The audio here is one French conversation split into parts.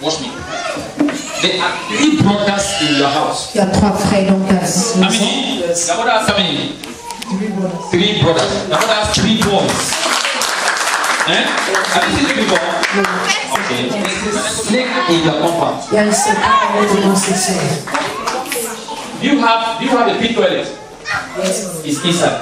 Watch me. There are 3 brothers in your house. Il y a 3 frères dans ta maison. How many? Your mother has how many? 3 brothers. Your mother has 3 boys. Eh? Have you seen it before? No. Okay. There's a snake in your compound. Il y a un serpent dans ses sœurs. Do you have a pit toilet? Yes. It's inside.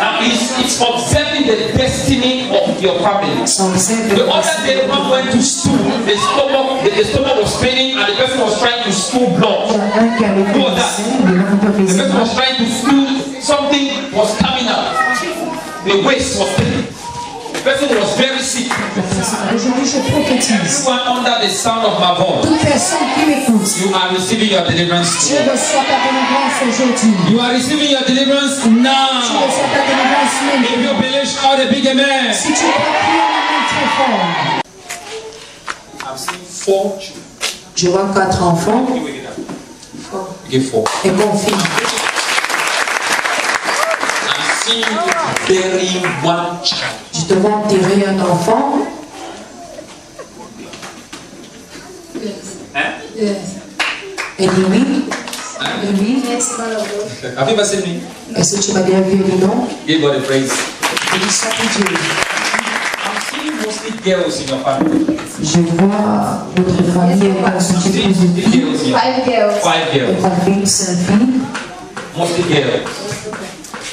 Now it's observing the destiny of your family. The other day, one went to stool. The stomach was paining, and the person was trying to stool blood. Who was that? The person was trying to stool. Something was coming out. The waist was paining. The person was very sick. Aujourd'hui, je prophétise. Everyone under the sound of my voice. Toute personne qui m'écoute. You are receiving your deliverance. Tu reçois ta délivrance aujourd'hui. You are receiving your deliverance now. Tu reçois ta délivrance maintenant. If you believe, shout a big amen. Si tu crois, prie un très fort. I've seen 4 children. Je vois 4 enfants. Give 4. Et confirme. I've seen you burying 1 child. Je te vois enterrer un enfant. Hein? Et dit oui. Hein? Et oui. Have you ever seen me? Est-ce que tu m'as bien vu, non? Give God a praise. Et dis ça pour Dieu. I'm seeing mostly girls in your family. Je vois votre famille est constituée de filles. 5 girls. 5 girls. Ta fille, 5 filles. Mostly girls.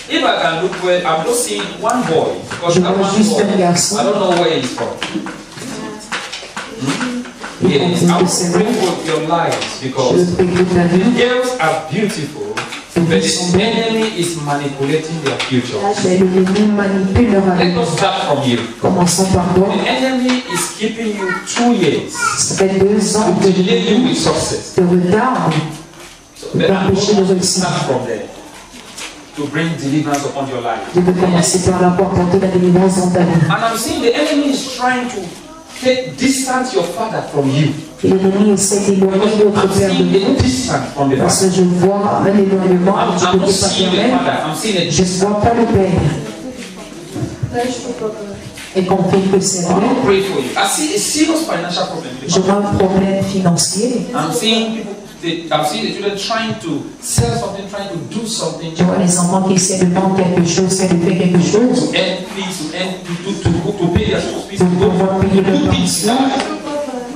If I can look well, I'm not seeing 1 boy. Because Je that vois 1 juste boy, un garçon. I don't know where he's from. Yes, I will pray for your lives Je because prie que ta vie. the girls are beautiful, but the enemy is manipulating their future. Mais l'ennemi manipule leur Let avenir. us start from you. Commençons par toi. The enemy is keeping you 2 years Ça fait 2 ans to delay you with success. de retard. So then I'm going to start from there to bring deliverance upon your life. Je vais commencer par la porter la délivrance dans ta vie. And I'm seeing the enemy is trying to distance your father from you. Et l'ennemi essaie d'éloigner votre I'm père de seeing a vous. distance from the Parce father. que je vois un éloignement I'm du not côté seeing the paternel. father. I'm seeing a Je ne vois pas le père. Et confirme que c'est I vrai. want to pray for you. I see a serious financial problem. Je vois un problème financier. I'm seeing people. I'm seeing the children trying to sell something, trying to do something. Je vois les enfants qui essaient de vendre quelque chose, essaient de faire quelque chose. To earn fees, to pay their school fees, to Pour pouvoir payer do leur things. pension.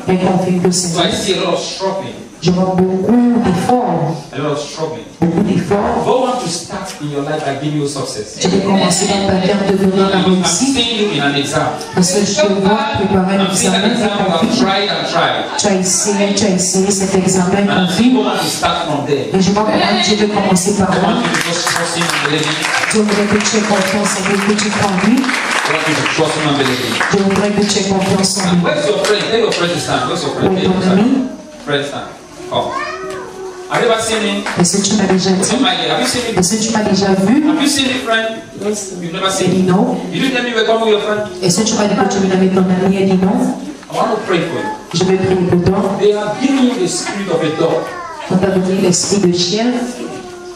Et confirme que c'est So I vrai. see a lot of struggling. Je vois beaucoup d'efforts. A lot of struggling. Beaucoup d'efforts. God wants to start in your life by giving you success. Je vais commencer dans ta terre de donner la I'm réussite. seeing you in an exam. Parce que je te vois préparer un I'm seeing an examen. exam you have tried and tried. Tu as essayé cet examen And confirme. God wants to start from there. Et je vois comment Dieu veut commencer par I là. want you to just trust Him and believe Him. Je voudrais que tu aies confiance en lui, que tu crois en lui. I want you to trust Him and believe Him. Je voudrais que tu aies confiance en lui. Where's your friend? Tell your friend to stand. Where's your friend? Où Tell est ton your ami? friend stand. Come. Have you ever seen him? Est-ce que tu m'as déjà dit? Come here. Have you seen him? Est-ce que tu m'as déjà vu? Have you seen him, friend? You've never J'ai seen dit him. non. Did you tell me you were coming with your friend? Est-ce que tu m'as dit que tu venais avec ton ami? Elle dit non. I want to pray for you. Je vais prier pour toi. They have given you the spirit of a dog. On t'a donné l'esprit de chien.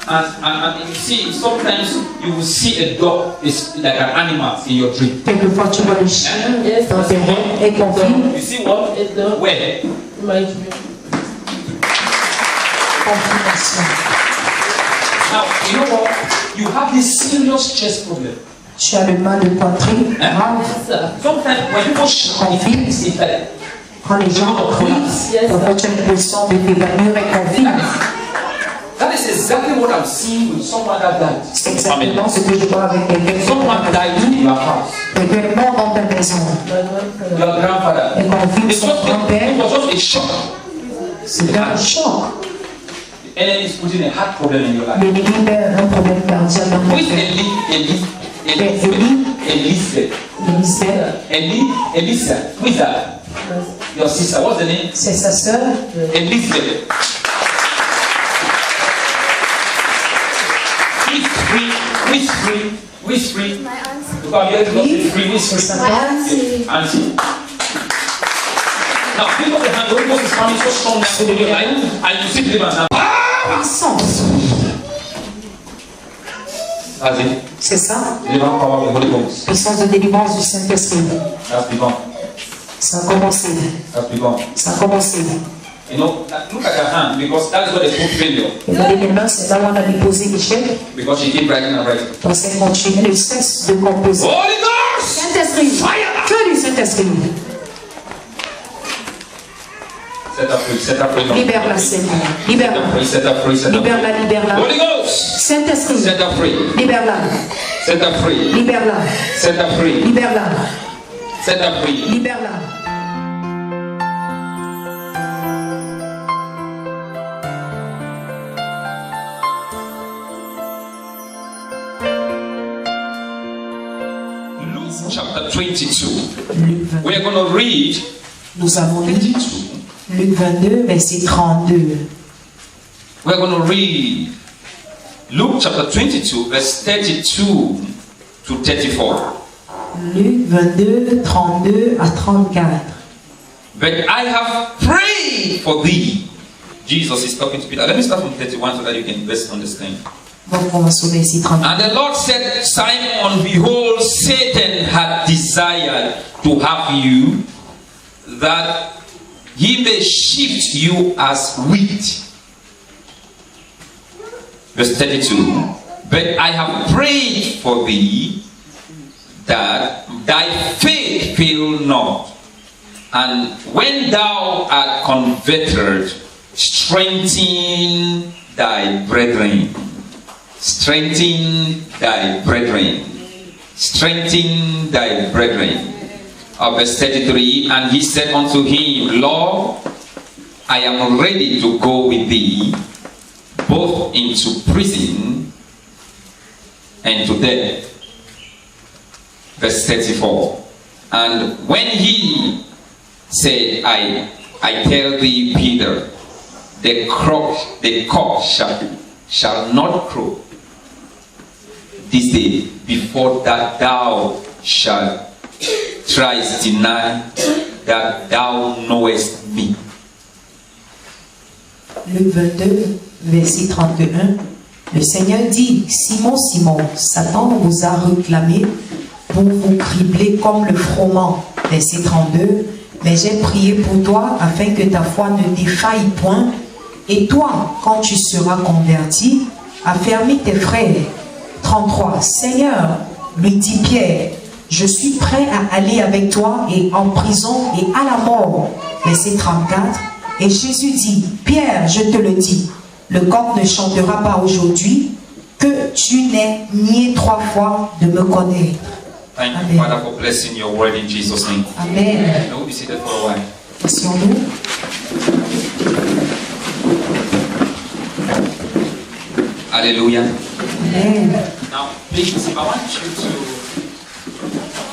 And you see, sometimes you will see a dog is like an animal in your dream. Quelquefois tu vois le chien dans tes rêves et confirme. You see what? Where? Confirmation. Now, you know what? You have this serious chest problem. Tu as le mal de poitrine grave. Sometimes when people Confirme. it's like, Quand les gens crient, parfois tu as l'impression de t'évanouir et confirme. that is exactly what I'm seeing with someone that died. C'est exactement ce que je vois avec quelqu'un. Someone died in your house. Quelqu'un est mort dans ta maison. Your grandfather. Et confirme It son was grand-père. just a shock. C'est un choc. The enemy is putting a heart problem in your life. L'ennemi met un problème cardiaque dans Who ton is cœur. Elisa? Who is that? Your sister. What's the name? C'est sa sœur. Elizabeth. Who is free? My auntie. Because you have to free. Who is C'est free? sa My tante. auntie. Auntie. Now, think of the hand. The Holy Ghost is coming so strong now in your life, and you see deliverance now. Puissance. That's it. C'est ça. Deliverance power of the Holy Ghost. Puissance de délivrance du Saint-Esprit. That's divine. Ça a commencé. Has begun. Ça a commencé. You know, look at her hand because that is what they put failure. Regardez mes mains, c'est là où on a déposé l'échec. Because she keep writing and writing. Parce qu'elle continue le cesse de composer. Holy Ghost! Saint-Esprit, que du Saint-Esprit. Set up free, set up free. Libère-la, Seigneur. Libère-la. Set up free, set up free. Libère-la, libère-la. Holy Ghost! Saint-Esprit, Set up free. libère-la. Set up free. Libère-la. Set up free. Libère-la. Set up free. Libère-la. Luke chapter 22. Luc 22. We are going to read Nous avons lu 22. Luc 22, verset 32. We are going to read Luke chapter 22, verse 32 to 34. Luc 22, 32 à 34. But I have prayed for thee. Jesus is talking to Peter. Let me start from 31 so that you can best understand. Donc, on va sur le verset 32. And the Lord said, Simon, behold, Satan had desired to have you, that he may shift you as wheat. Verse 32. But I have prayed for thee, that thy faith fail not. And when thou art converted, strengthen thy brethren. Strengthen thy brethren. Strengthen thy brethren. Verse 33. And he said unto him, Lord, I am ready to go with thee, both into prison and to death. Verse 34. And when he said, I tell thee, Peter, the cock shall not crow this day before that thou shalt thrice deny that thou knowest me. Luc 22, verset 31. Le Seigneur dit, Simon, Simon, Satan vous a réclamé pour vous cribler comme le froment. Verset 32. Mais j'ai prié pour toi afin que ta foi ne défaille point. Et toi, quand tu seras converti, affermis tes frères. 33. Seigneur, lui dit Pierre, je suis prêt à aller avec toi et en prison et à la mort. Verset 34. Et Jésus dit, Pierre, je te le dis, le coq ne chantera pas aujourd'hui que tu n'aies nié 3 fois de me connaître. Thank you, Father, for blessing your word in Jesus' name. Amen. Now we'll be seated for a while. Asseyons-nous. Hallelujah. Amen. Now, please, I want you to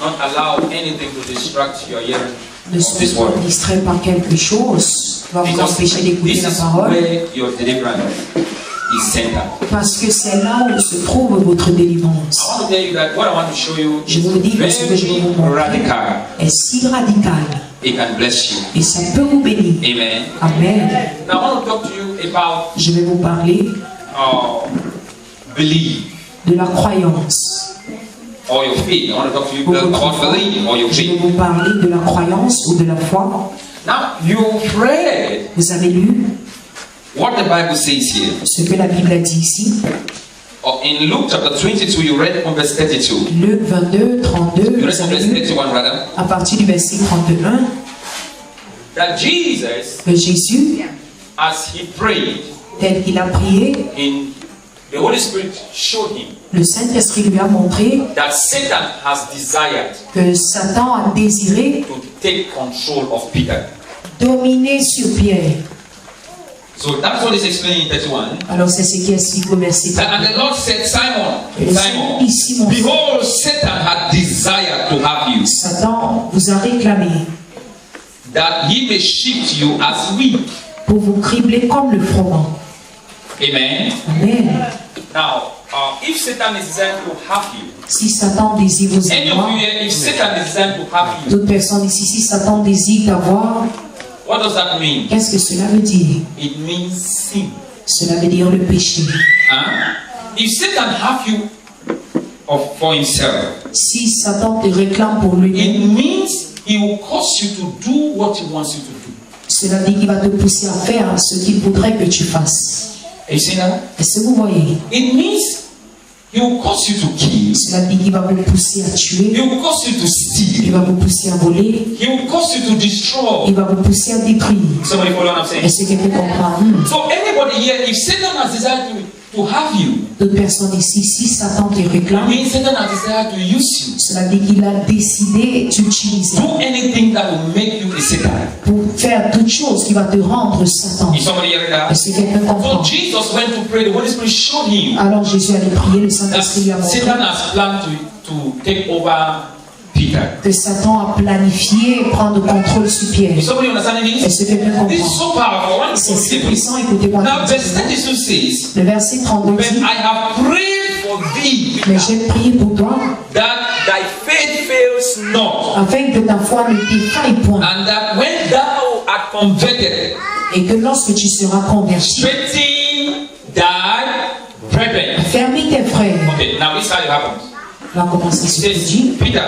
not allow anything to distract your hearing Ne of this soyez word. pas distraits par quelque chose qui va vous Because empêcher d'écouter this la is parole. where your deliverance is centered. Parce que c'est là où se trouve votre délivrance. I want to tell you that what I want to show you Je vous dis que ce que je vais vous is very montrer radical. est si radical It can bless you. et ça peut vous bénir. Amen. Amen. Now I want to talk to you about Je vais vous parler belief de la croyance. or your faith. I want to talk to you Pour votre about foi, belief or your je vais faith. vous parler de la croyance ou de la foi. Now you've read Vous avez lu what the Bible says here. ce que la Bible a dit ici. In Luke chapter 22, you read from verse 32. Luc 22, 32, You read vous from avez verse lu 31 rather. à partir du verset 31 That Jesus, que Jésus, as he prayed, tel qu'il a prié, the Holy Spirit showed him le Saint-Esprit lui a montré that Satan has desired que Satan a désiré to take control of Peter. dominer sur Pierre. So that's what is explained in 31. Alors c'est ce qui explique au verset And 31. the Lord said, Simon, Et le Seigneur dit, Simon, behold, Satan had desired to have you, Satan vous a réclamé that he may shift you as wheat. pour vous cribler comme le froment. Amen. Amen. Now, if Satan is designed to have you, Si Satan désire vous any of avoir, you here, if Satan is designed to have you, d'autres personnes ici, si Satan désire t'avoir, what does that mean? qu'est-ce que cela veut dire? It means sin. Cela veut dire le péché. If Satan have you for himself, Si Satan te réclame pour lui, it means he will cause you to do what he wants you to do. Cela dit qu'il va te pousser à faire ce qu'il voudrait que tu fasses. You see that? Est-ce que vous voyez? It means he will cause you to kill. Cela dit qu'il va vous pousser à tuer. He will cause you to Il steal. va vous pousser à voler. He will cause you to destroy. Il va vous pousser à détruire. Somebody follow what I'm saying? Est-ce que quelqu'un comprend? So anybody here, if Satan has desired to have you, D'autres personnes ici, si Satan te réclame, means Satan has desired to use you. cela dit qu'il a décidé d'utiliser Do anything that will make you a Satan. pour faire toute chose qui va te rendre Satan. Is somebody hearing that? Est-ce que quelqu'un So comprend? Jesus went to pray. The Holy Spirit showed him Alors Jésus allait prier, le that Saint-Esprit lui a montré Satan has planned to take over Peter. que Satan a planifié prendre contrôle sur Pierre. Is somebody understanding this? Est-ce que quelqu'un This is comprend? so powerful. I want C'est to si say this. puissant, écoutez-moi. Now, verse 32 says, Le verset 32 "But dit, I have prayed for thee, mais j'ai prié pour toi, that thy faith fails not, afin que ta foi ne défaille point, and that when thou art converted, et que lorsque tu seras converti, strengthen thy brethren." ferme tes frères. Okay, now this is how it happens. On va commencer It ce que says, dit. Peter,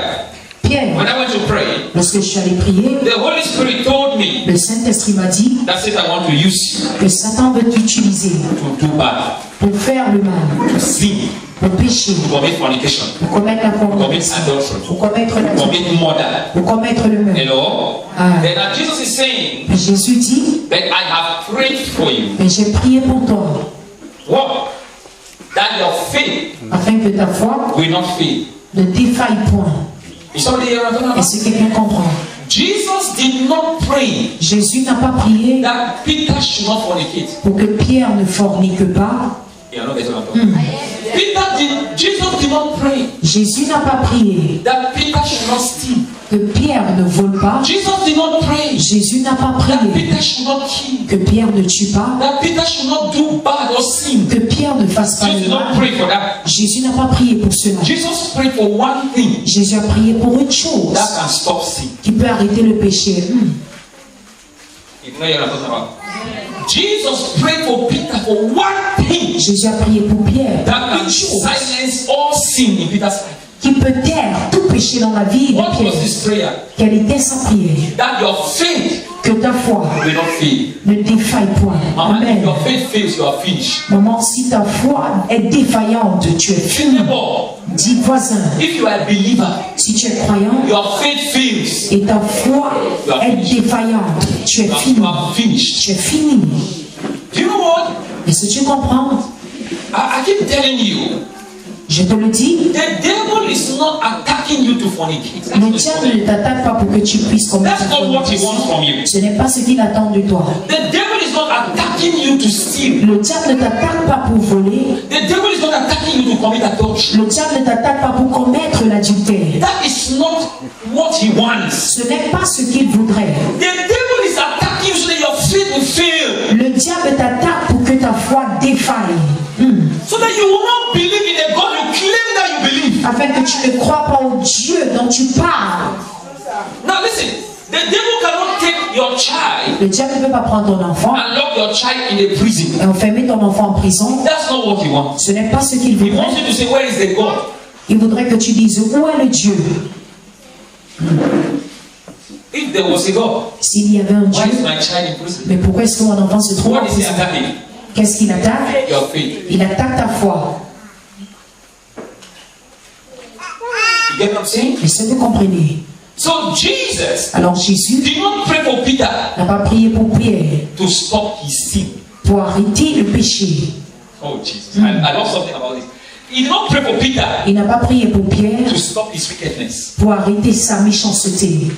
Pierre, when I went to pray, lorsque je suis allé prier, the Holy Spirit told me le Saint-Esprit m'a dit that Satan want to use you que Satan veut t'utiliser to do bad, pour faire le mal, to sin, pour pécher, to commit fornication, pour commettre la to commit fornication, adultery, pour commettre la to commit murder. pour commettre le You meurtre. know? Ah. Then Jesus is saying Et Jésus dit, that I have prayed for you. mais j'ai prié pour toi, What? That your faith afin que ta foi will not fail. ne défaille point. Is somebody here? Est-ce que quelqu'un comprend? Jesus did not pray Jésus n'a pas prié that Peter should not fornicate. pour que Pierre ne fornique pas. You know, that's what I'm talking. Jesus did not pray Jésus n'a pas prié that Peter should not steal. que Pierre ne vole pas. Jesus did not pray Jésus n'a pas that prié Peter should not kill. que Pierre ne tue pas, That Peter should not do bad or sin. que Pierre ne fasse pas Jesus le did not mal. pray for that. Jésus n'a pas prié pour cela. Jesus prayed for one thing Jésus a prié pour une chose that can stop sin. qui peut arrêter le péché. You know what I'm talking about? Jesus prayed for Peter for one thing Jésus a prié pour Pierre that pour can une chose silence all sin in Peter's life. qui peut taire tout péché dans la vie de What was Pierre. his prayer? Quelle était sa prière? That your faith Que ta foi will not fail. ne défaille point. Mama, if Amen. your faith fails, you are finished. Maman, si ta foi est défaillante, tu es fini. Neighbor, Dis voisin, if you are a believer, si tu es croyant your faith fails, et ta foi est défaillante, tu es fini. you are finished. Tu es fini. Do you know what? Est-ce que tu comprends? I keep telling you, Je te le dis, the devil is not attacking you to fornicate. le diable ne t'attaque pas pour que tu puisses commettre That's la not what he fornication. wants from you. Ce n'est pas ce qu'il attend de toi. The devil is not attacking you to steal. Le diable ne t'attaque pas pour voler. The devil is not attacking you to commit adultery. Le diable ne t'attaque pas pour commettre l'adultère. That is not what he wants. Ce n'est pas ce qu'il voudrait. The devil is attacking you so that your faith will fail. Le diable t'attaque pour que ta foi défaille. So that you will not believe in a God you claim that you believe. Afin que tu ne crois pas au Dieu dont tu parles. Now listen, the devil cannot take your child Le diable ne peut pas prendre ton enfant and lock your child in a prison. et enfermer ton enfant en prison. That's not what he wants. Ce n'est pas ce qu'il He voudrait. wants you to say, where is the God? Il voudrait que tu dises où est le Dieu. If there was a God, S'il y avait un why is Dieu, my child in prison? mais pourquoi est-ce que mon enfant se trouve en What is he prison? attacking? Qu'est-ce qu'il attaque? Your faith. Il attaque ta foi. You get what I'm saying? Est-ce que vous comprenez? So Jesus Alors Jésus did not pray for Peter n'a pas prié pour Pierre to stop his sin. pour arrêter le péché. Oh Jesus, I love something about this. He did not pray for Peter Il n'a pas prié pour Pierre to stop his wickedness. pour arrêter sa méchanceté.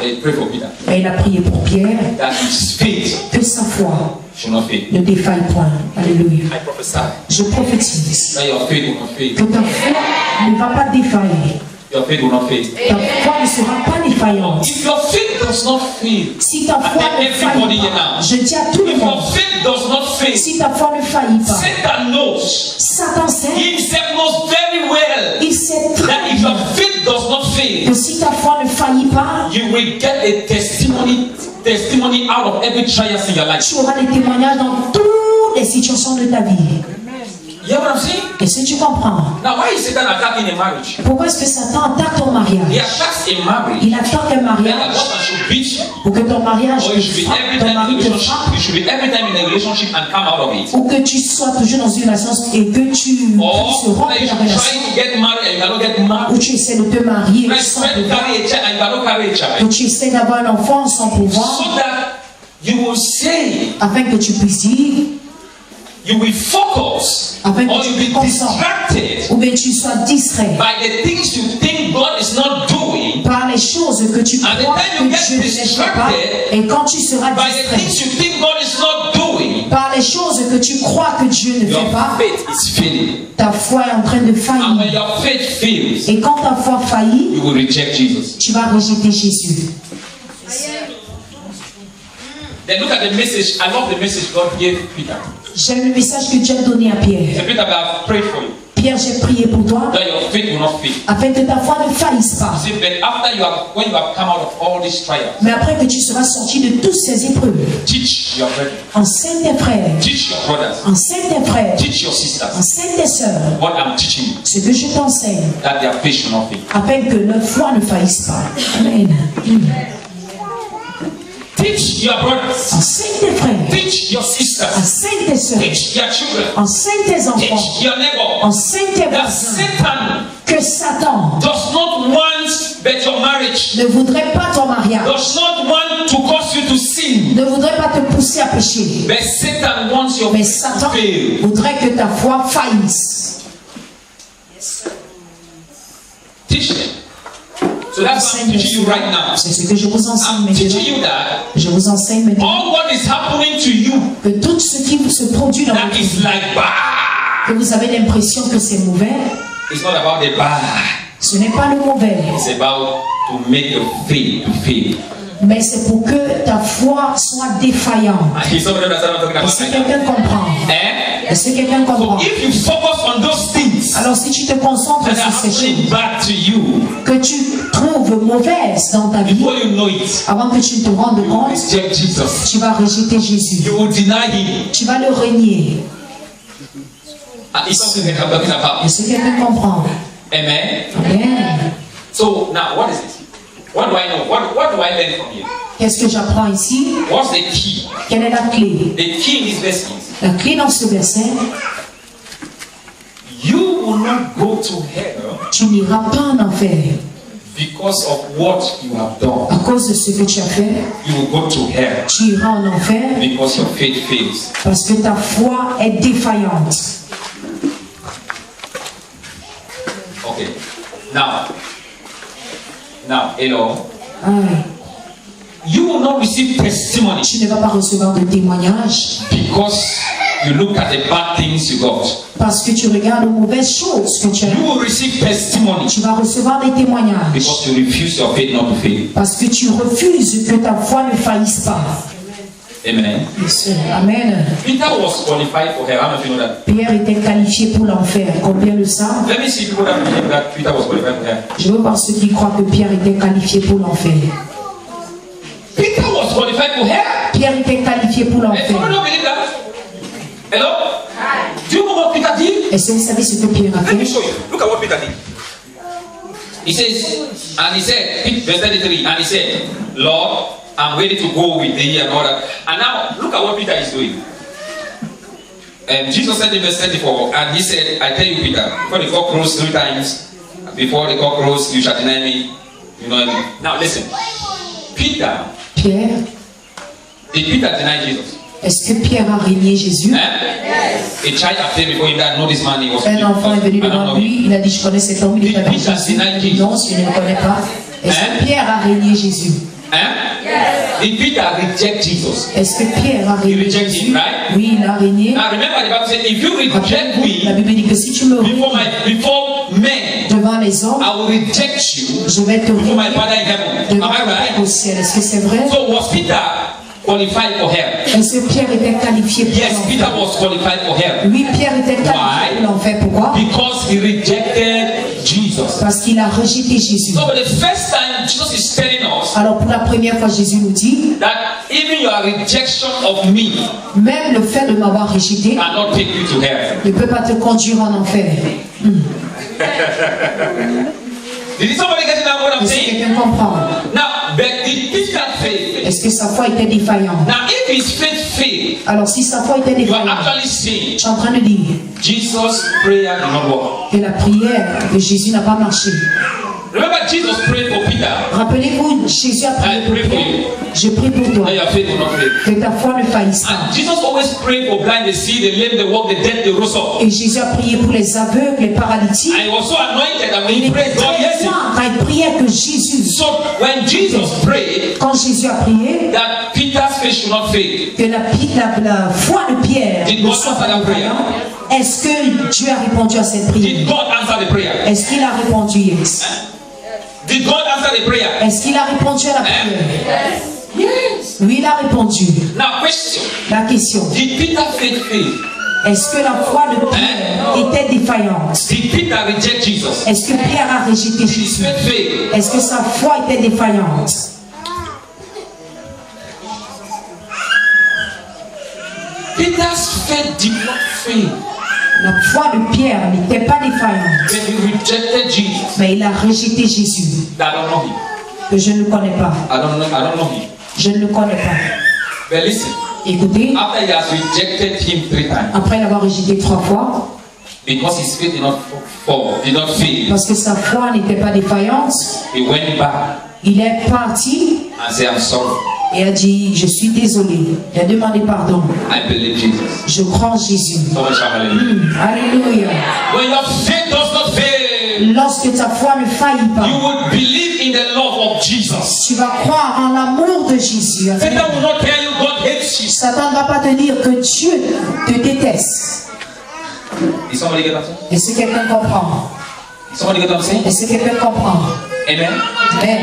He prayed for Peter Mais il a prié pour Pierre that his faith que sa foi should not fail. ne défaille point. Alléluia. I prophesy Je prophétise that your faith will not fail. que ta foi ne va pas défailler. Your faith will not fail. Ta foi ne sera pas défaillante. If your faith does not fail, Si ta foi and ne everybody faillit here pas, now, je dis à tout le if monde, your faith does not fail, si ta foi ne faillit pas, Satan knows, Satan sait, he himself knows very well il sait très that if bien your faith does not fail, que si ta foi ne faillit pas, you will get a testimony out of every trial in your life. tu auras des témoignages dans toutes les situations de ta vie. You know what I'm saying? Est-ce que tu comprends? Now, why is Satan attacking a marriage? Pourquoi est-ce que Satan attaque ton He mariage? attacks a marriage. Il attaque un Then the mariage husband should beat you. pour que ton mariage Or you should te be frappe, every ton time in a mari te relationship. frappe, You should be every time in a relationship and come out of it. ou que tu sois toujours dans une relation et que tu puisses Or rompre that you la should relation, try to get married and you cannot get ou married. tu essaies de te marier sans Try to pouvoir, carry a child and you cannot carry a ou child. tu essaies d'avoir un enfant sans pouvoir, So that you will say, afin que tu puisses dire, you will focus, afin or que tu you'll be te concentres, distracted ou bien tu sois distrait by the things you think God is not doing, par les choses que tu And the crois time que you get Dieu ne fait pas, distracted et quand tu seras by the distrait things you think God is not doing, par les choses que tu crois que Dieu ne your fait pas, faith is failing. ta foi est en train de And when faillir. your faith fails, Et quand ta foi faillit, you will reject Jesus. tu vas rejeter Jésus. Then look at the message. I love the message God gave Peter. J'aime le message que Dieu a donné à He Pierre. said, Peter, I have prayed for you, Pierre, j'ai prié pour toi, that your faith will not fail. afin que ta foi ne faillisse pas. He said, but after you have, when you have come out of all these trials, Mais après que tu seras sorti de toutes ces épreuves, teach your brethren, enseigne tes frères, teach your brothers, enseigne tes frères, teach your sisters enseigne tes sœurs, what I'm teaching you, ce que je t'enseigne, that their faith should not fail. afin que leur foi ne faillisse pas. Amen. Teach your brothers, Enseigne tes frères, teach your sisters, enseigne tes sœurs, teach your children, enseigne tes enfants, teach your neighbor. enseigne tes That voisins Satan que Satan does not want but your marriage, ne voudrait pas ton mariage, does not want to cause you to sin, ne voudrait pas te pousser à pécher. but Satan wants your Mais faith to Satan fail. voudrait que ta foi faillisse. Teach them. So that's what I'm Enseigne teaching you right now. C'est ce que je vous enseigne I'm teaching maintenant. you that Je vous enseigne maintenant all what is happening to you que tout ce qui se produit dans that votre is vie, like bad, que vous avez l'impression que c'est mauvais, it's not about the bad. ce n'est pas le mauvais, It's about to make your faith to fail. mais c'est pour que ta foi soit défaillante. And somebody understand what I'm talking Est-ce que about? quelqu'un comprend? Eh? Est-ce que quelqu'un comprend? If you focus on those things Alors si tu te concentres that are sur ces happening choses bad to you, que tu trouves mauvaises dans ta vie, before you know it, avant que tu te rendes you will compte, reject Jesus. tu vas rejeter Jésus. You will deny him. Tu vas le renier. And it's something that I'm talking about. Est-ce que quelqu'un comprend? Amen. Amen. So now, what is it? What do I know? What do I learn from here? Qu'est-ce que j'apprends ici? What's the key? Quelle est la clé? The key in this verse is La clé dans ce verset, you will not go to hell tu n'iras pas en enfer because of what you have done. à cause de ce que tu as fait. You will go to hell Tu iras en enfer because your faith fails. parce que ta foi est défaillante. Okay. Now, hello. Ah, You will not receive testimony tu ne vas pas recevoir de témoignage because you look at the bad things you got. parce que tu regardes les mauvaises choses que tu as. You will receive testimony Tu vas recevoir des témoignages because you refuse your faith not to fail. parce que tu refuses que ta foi ne faillisse pas. Amen. Yes, Amen. Peter was qualified for hell. How many of you know that? Pierre était qualifié pour l'enfer. Combien le savent? Let me see people that believe that Peter was qualified for hell. Je veux voir ceux qui croient que Pierre était qualifié pour l'enfer. Peter was qualified for hell. Pierre était qualifié pour And l'enfer. somebody don't believe that? Hello? Do you know what Peter did? Est-ce que vous savez ce que Pierre a Let me fait? show you. Look at what Peter did. He says, and he said, verse 33, and he said, Lord, I'm ready to go with thee and all that. And now, look at what Peter is doing. And Jesus said in verse 34, and he said, I tell you, Peter, before the cock crows 3 times, before the cock crows, you shall deny me. You know what I mean? Now listen. Peter, Pierre, did Peter deny Jesus? est-ce que Pierre a régné Jésus? A child appeared before him that know this man, he was Un enfant est venu I don't devant know lui, him. il a dit je connais cet homme, il est avec Jésus. Non, je ne le connais pas. Est-ce que Pierre a régné Jésus? Did Peter reject Jesus? Est-ce que Pierre a régné rejected Jésus? him, right? Oui, il a régné. Now remember the Bible said, if you reject La me Bible dit que si tu me before renies men, devant les hommes, I will reject you je vais te before my renier Father in heaven. devant Am I ton Père right? au ciel. Est-ce que c'est vrai? So was Peter qualified for hell? Est-ce que Pierre était qualifié pour Yes, Peter l'enfer? was qualified for hell Oui, Pierre était qualifié Why? pour l'enfer. Pourquoi? because he rejected Jesus. Parce qu'il a rejeté Jésus. So for the first time, Jesus is telling us Alors pour la première fois, Jésus nous dit, that even your rejection of me même le fait de m'avoir rejeté cannot take you to heaven. ne peut pas te conduire en enfer. Did somebody get that what I'm Est-ce que saying? quelqu'un comprend? Now, but did Peter fail? Est-ce que sa foi était défaillante? Now, if his faith failed, Alors si sa foi était you are défaillante, actually saying je suis en train de dire Jesus' prayer did not work. que la prière de Jésus n'a pas marché. Remember, Jesus prayed for Peter. Rappelez-vous, Jésus a prié I pour pray toi. for you. Je prie pour toi. That your faith will not fail. Que ta foi ne faillisse pas. And Jesus always prayed for blind, the see, the lame, the walk, the dead, the rose up. Et Jésus a prié pour les aveugles, les paralytiques. And he was so anointed that when Il he était prayed, God très hears him. saint quand il priait que Jésus, So when Jesus prayed quand Jésus a prié, that Peter's faith should not fail, que la foi de Pierre Did ne God soit answer pas that prayer? défaillante, est-ce que Dieu a répondu à cette prière? did God answer the prayer? Est-ce qu'il a répondu? Yes. Did God answer the prayer? Est-ce qu'il a répondu à la prière? Yes. Oui, il a répondu. Now, question: La question, did Peter's faith fail? est-ce que la foi de Pierre était défaillante? Did Peter reject Jesus? Est-ce que Pierre a rejeté His Jésus? faith failed. Est-ce que sa foi était défaillante? Peter's faith did not fail La foi de Pierre n'était pas défaillante, when he rejected Jesus. mais il a rejeté Jésus, I don't know him. que je ne connais pas. I don't know him. Je ne le connais pas. But listen, Écoutez, after he has rejected him 3 times, après l'avoir rejeté 3 fois, because his faith did not fall, did not fail, parce que sa foi n'était pas défaillante, he went back il est parti and said, I'm sorry. et a dit, je suis désolé. Il a demandé pardon. I believe Jesus. Je crois en Jésus. Someone shout hallelujah. Alléluia. When your faith does not fail, Lorsque ta foi ne faillit pas, you will believe in the love of Jesus. tu vas croire en l'amour de Jésus. Satan will not tell you God hates you. Satan ne va pas te dire que Dieu te déteste. Did somebody get what I'm saying? Est-ce que quelqu'un comprend? Did somebody get what I'm saying? Est-ce que quelqu'un comprend? Amen. Amen.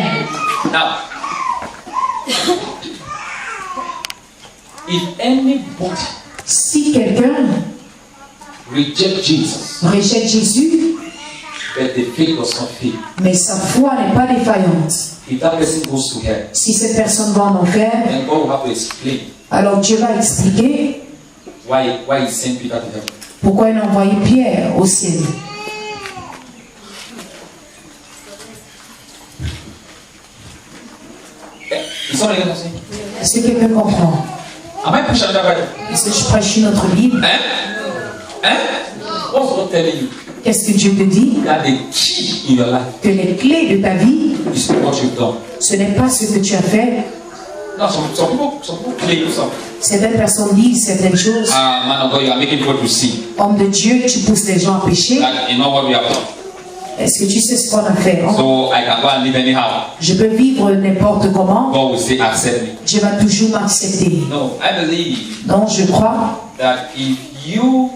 Now, if anybody Si quelqu'un reject Jesus, rejette Jésus, but the faith does not fail, mais sa foi n'est pas défaillante, if that person goes to hell, si cette personne va en enfer, then God will have to explain alors Dieu va expliquer why he sent Peter to heaven. pourquoi il a envoyé Pierre au ciel. Did somebody get what I'm saying? Est-ce que quelqu'un comprend? Am I pushing another Bible? Est-ce que je prêche une autre Bible? What's God telling you? Qu'est-ce que Dieu te dit? That the key in your life Que les clés de ta vie, is what you've done. ce n'est pas ce que tu as fait. Now, some people claim something. Certaines personnes disent certaines choses. Man of God, you are making people to see. Homme de Dieu, tu pousses les gens à pécher. That you know what we have done. Est-ce que tu sais ce qu'on a fait? So I can go and live anyhow. Je peux vivre n'importe comment. God will say, accept me. Dieu va toujours m'accepter. No, I believe Donc je crois that if you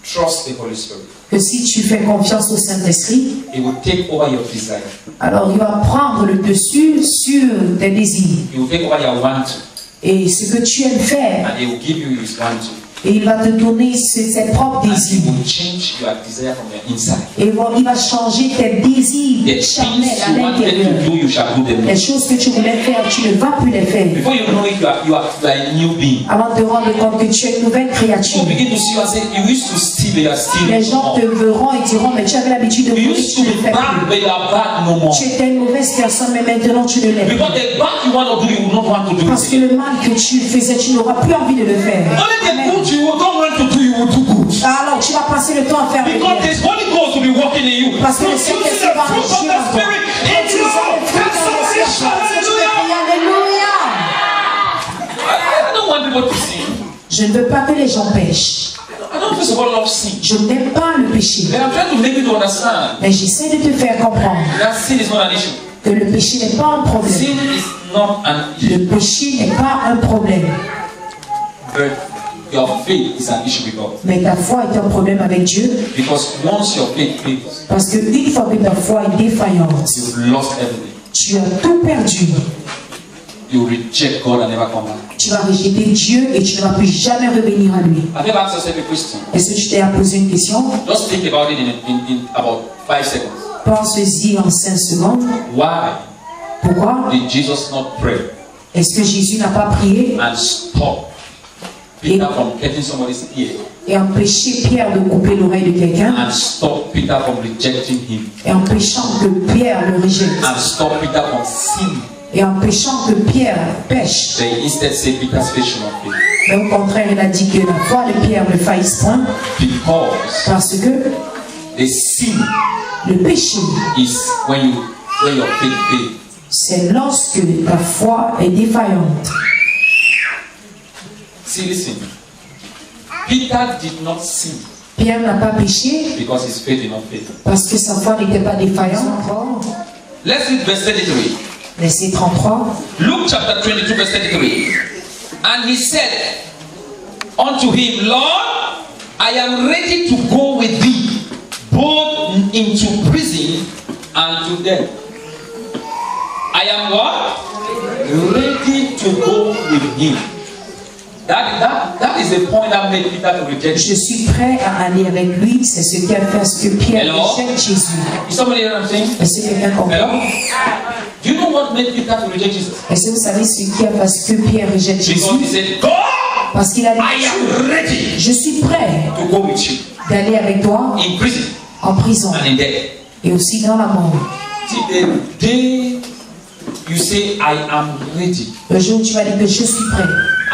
trust the Holy Spirit, que si tu fais confiance au Saint-Esprit, He will take over your desire. alors il va prendre le dessus sur tes désirs. He will take over your want to, Et ce que tu aimes faire, and He will give you His want to. et il va te donner ses propres And He désirs. will change your desire from your inside. Et il va changer tes désirs The charnels things à you wanted l'intérieur. to do, you shall do them. Les choses que tu voulais faire, tu ne vas plus les faire. Before you know it, you are like a new being. Avant de te rendre compte que tu es une nouvelle créature. People begin to see you and say, you used to steal, but you are stealing Les no gens more. te verront et diront, mais tu avais l'habitude de You voler, used tu to ne le be fais bad, plus. but you are bad no more. Tu étais une mauvaise personne, mais maintenant tu ne l'es plus. Because the bad you want to do, you will not want to do Parce que it. le mal que tu faisais, tu n'auras plus envie de le faire. Only the Amen. good you don't want to do, you will do good. Alors tu vas passer le temps à faire le Because bien. the Holy Ghost will be working in you. Parce que le So you see Saint-Esprit the va fruit of agir the en toi. Spirit Quand in tu you. as le fruit That's dans the l'esprit, mission. est-ce que tu peux Hallelujah. crier Alléluia? I don't want people to sin. Je ne veux pas que les gens pêchent. I don't first of all love sin. Je n'aime pas le péché. But I'm trying to make you to understand Mais j'essaie de te faire comprendre that sin is not an issue. que le péché n'est pas un problème. Sin is not an issue. Le péché n'est pas un problème. But your faith is an issue with God. Mais ta foi est un problème avec Dieu. Because once your faith fails, Parce qu'une fois que ta foi est défaillante, you've lost everything. tu as tout perdu. You reject God and never come back. Tu vas rejeter Dieu et tu ne vas plus jamais revenir à lui. Have you ever asked yourself a question? Est-ce que tu t'es posé une question? Just think about it in about 5 seconds. Pense-y en 5 secondes. Why Pourquoi did Jesus not pray est-ce que Jésus n'a pas prié and stop Peter from cutting somebody's ear et empêcher Pierre de couper l'oreille de quelqu'un and stop Peter from rejecting him et empêchant que Pierre le rejette and stop Peter from sinning? et empêchant que Pierre pêche? They instead say Peter's faith should not fail Mais au contraire, il a dit que la foi de Pierre ne faillisse point because parce que the sin le péché, is when your faith fails. c'est lorsque ta foi est défaillante. See, listen. Peter did not sin Pierre n'a pas péché because his faith did not fail. parce que sa foi n'était pas défaillante. Let's read verse 33. Verset 33. Luke chapter 22, verse 33. And he said unto him, Lord, I am ready to go with thee, both into prison and to death. I am what? Ready to go with him. That is the point that made Peter to reject Je suis prêt à aller avec lui. C'est ce qui a fait ce que Pierre rejette Jésus. Is somebody hear what I'm saying? Est-ce que quelqu'un comprend? Hello? Do you know what made Peter to reject Jesus? Est-ce que vous savez ce qui a fait ce que Pierre rejette Because he Jésus? said, God, Parce qu'il a dit, I am ready je suis prêt to go with you d'aller avec toi in prison en prison and in death. et aussi dans la mort. See, the day you say, I am ready Le jour où tu vas dire que je suis prêt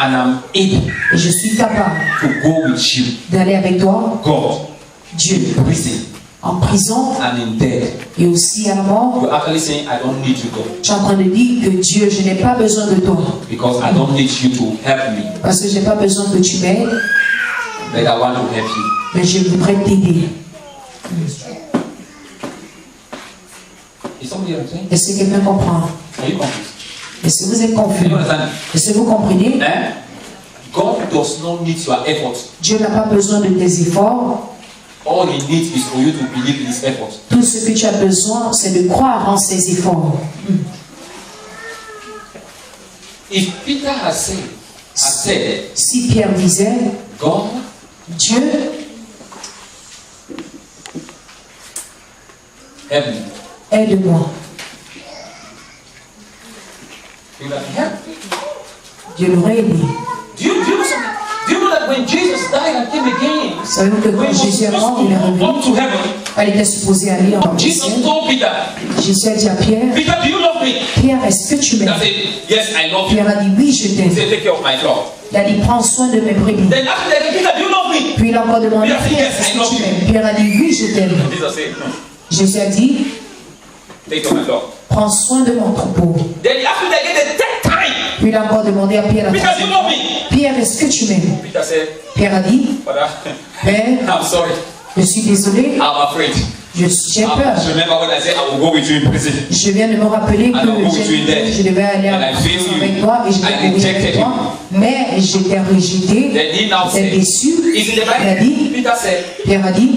and I'm able et je suis capable to go with you, d'aller avec toi, God, Dieu, in prison en prison and in death, et aussi à la mort, you're actually saying, I don't need you, God, tu es en train de dire que Dieu, je n'ai pas besoin de toi. because I don't need you to help me, Parce que je n'ai pas besoin que tu m'aides, but I want to help you. mais je voudrais t'aider. Is somebody what I'm saying? Est-ce que quelqu'un comprend? Are you confused? Est-ce que vous êtes confus? You understand? Est-ce que vous comprenez? Eh? God does not need your effort. Dieu n'a pas besoin de tes efforts. All he needs is for you to believe in his effort. Tout ce que tu as besoin, c'est de croire en ses efforts. If Peter has said, Si Pierre disait, God, Dieu, help me, aide-moi. he would have helped. Dieu l'aurait aidé. Do you know something? Do you know that when Jesus died and came again, Savez-vous que when quand he was Jésus est supposed mort, il est to revenu. go up to heaven, Elle était supposée aller en Jesus ciel. told Peter, Jésus a dit à Pierre, Peter, do you love me? Pierre, est-ce que tu Peter m'aimes? said, yes, I love you. Pierre a dit, oui, je He t'aime. said, take care of my flock. Il a dit, prends soin de mes brebis. Then after that, Peter, do you love me? Puis il a encore demandé, Pierre a dit, Pierre, yes, est-ce I que love tu you. m'aimes? Pierre a dit, oui, je t'aime. Jesus said, no, Jésus a dit, take care of my flock. prends soin de mon troupeau. Then after that, again, the third time, Puis il a encore demandé à Pierre la Peter, do troisième you love fois, me? Pierre, est-ce que tu m'aimes? Peter said, Pierre a dit, Father, Père, I'm sorry. je suis désolé, I'm afraid. j'ai peur. Remember when I said I will go with you in prison? Je viens de me rappeler que I don't go with you in death. je devais aller And I failed you. avec toi et je I devais mourir rejected avec toi. Mais j'étais rejeté, Then he now j'étais said, déçu. is it the Il a Bible? dit, Peter said, Pierre a dit,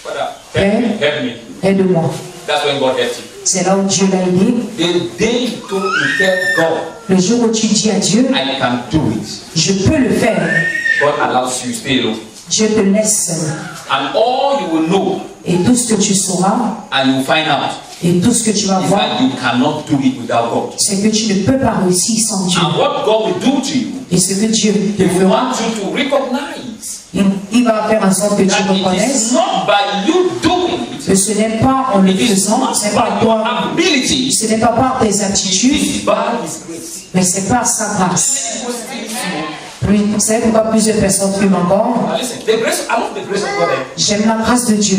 Father, help me. aide-moi. That's when God helped him. C'est là où Dieu l'a aidé. The day you told you tell God, Le jour où tu dis à Dieu, I can do it, je peux le faire, God allows you to stay alone. Dieu te laisse seul. And all you will know Et tout ce que tu sauras, and you will find out et tout ce que tu vas is voir, that you cannot do it without God. c'est que tu ne peux pas réussir sans Dieu. And what God will do to you, Et ce que Dieu te He fera, wants you to recognize il va faire en sorte que tu that it reconnaisses is not by you doing it, que ce n'est pas en le it is faisant, not ce n'est pas by your toi, ability, ce n'est pas par tes it attitudes, is by His grace. mais c'est par sa grâce. Vous savez pourquoi plusieurs personnes fument encore? Now listen, the grace, I love the grace of God. J'aime la grâce de Dieu.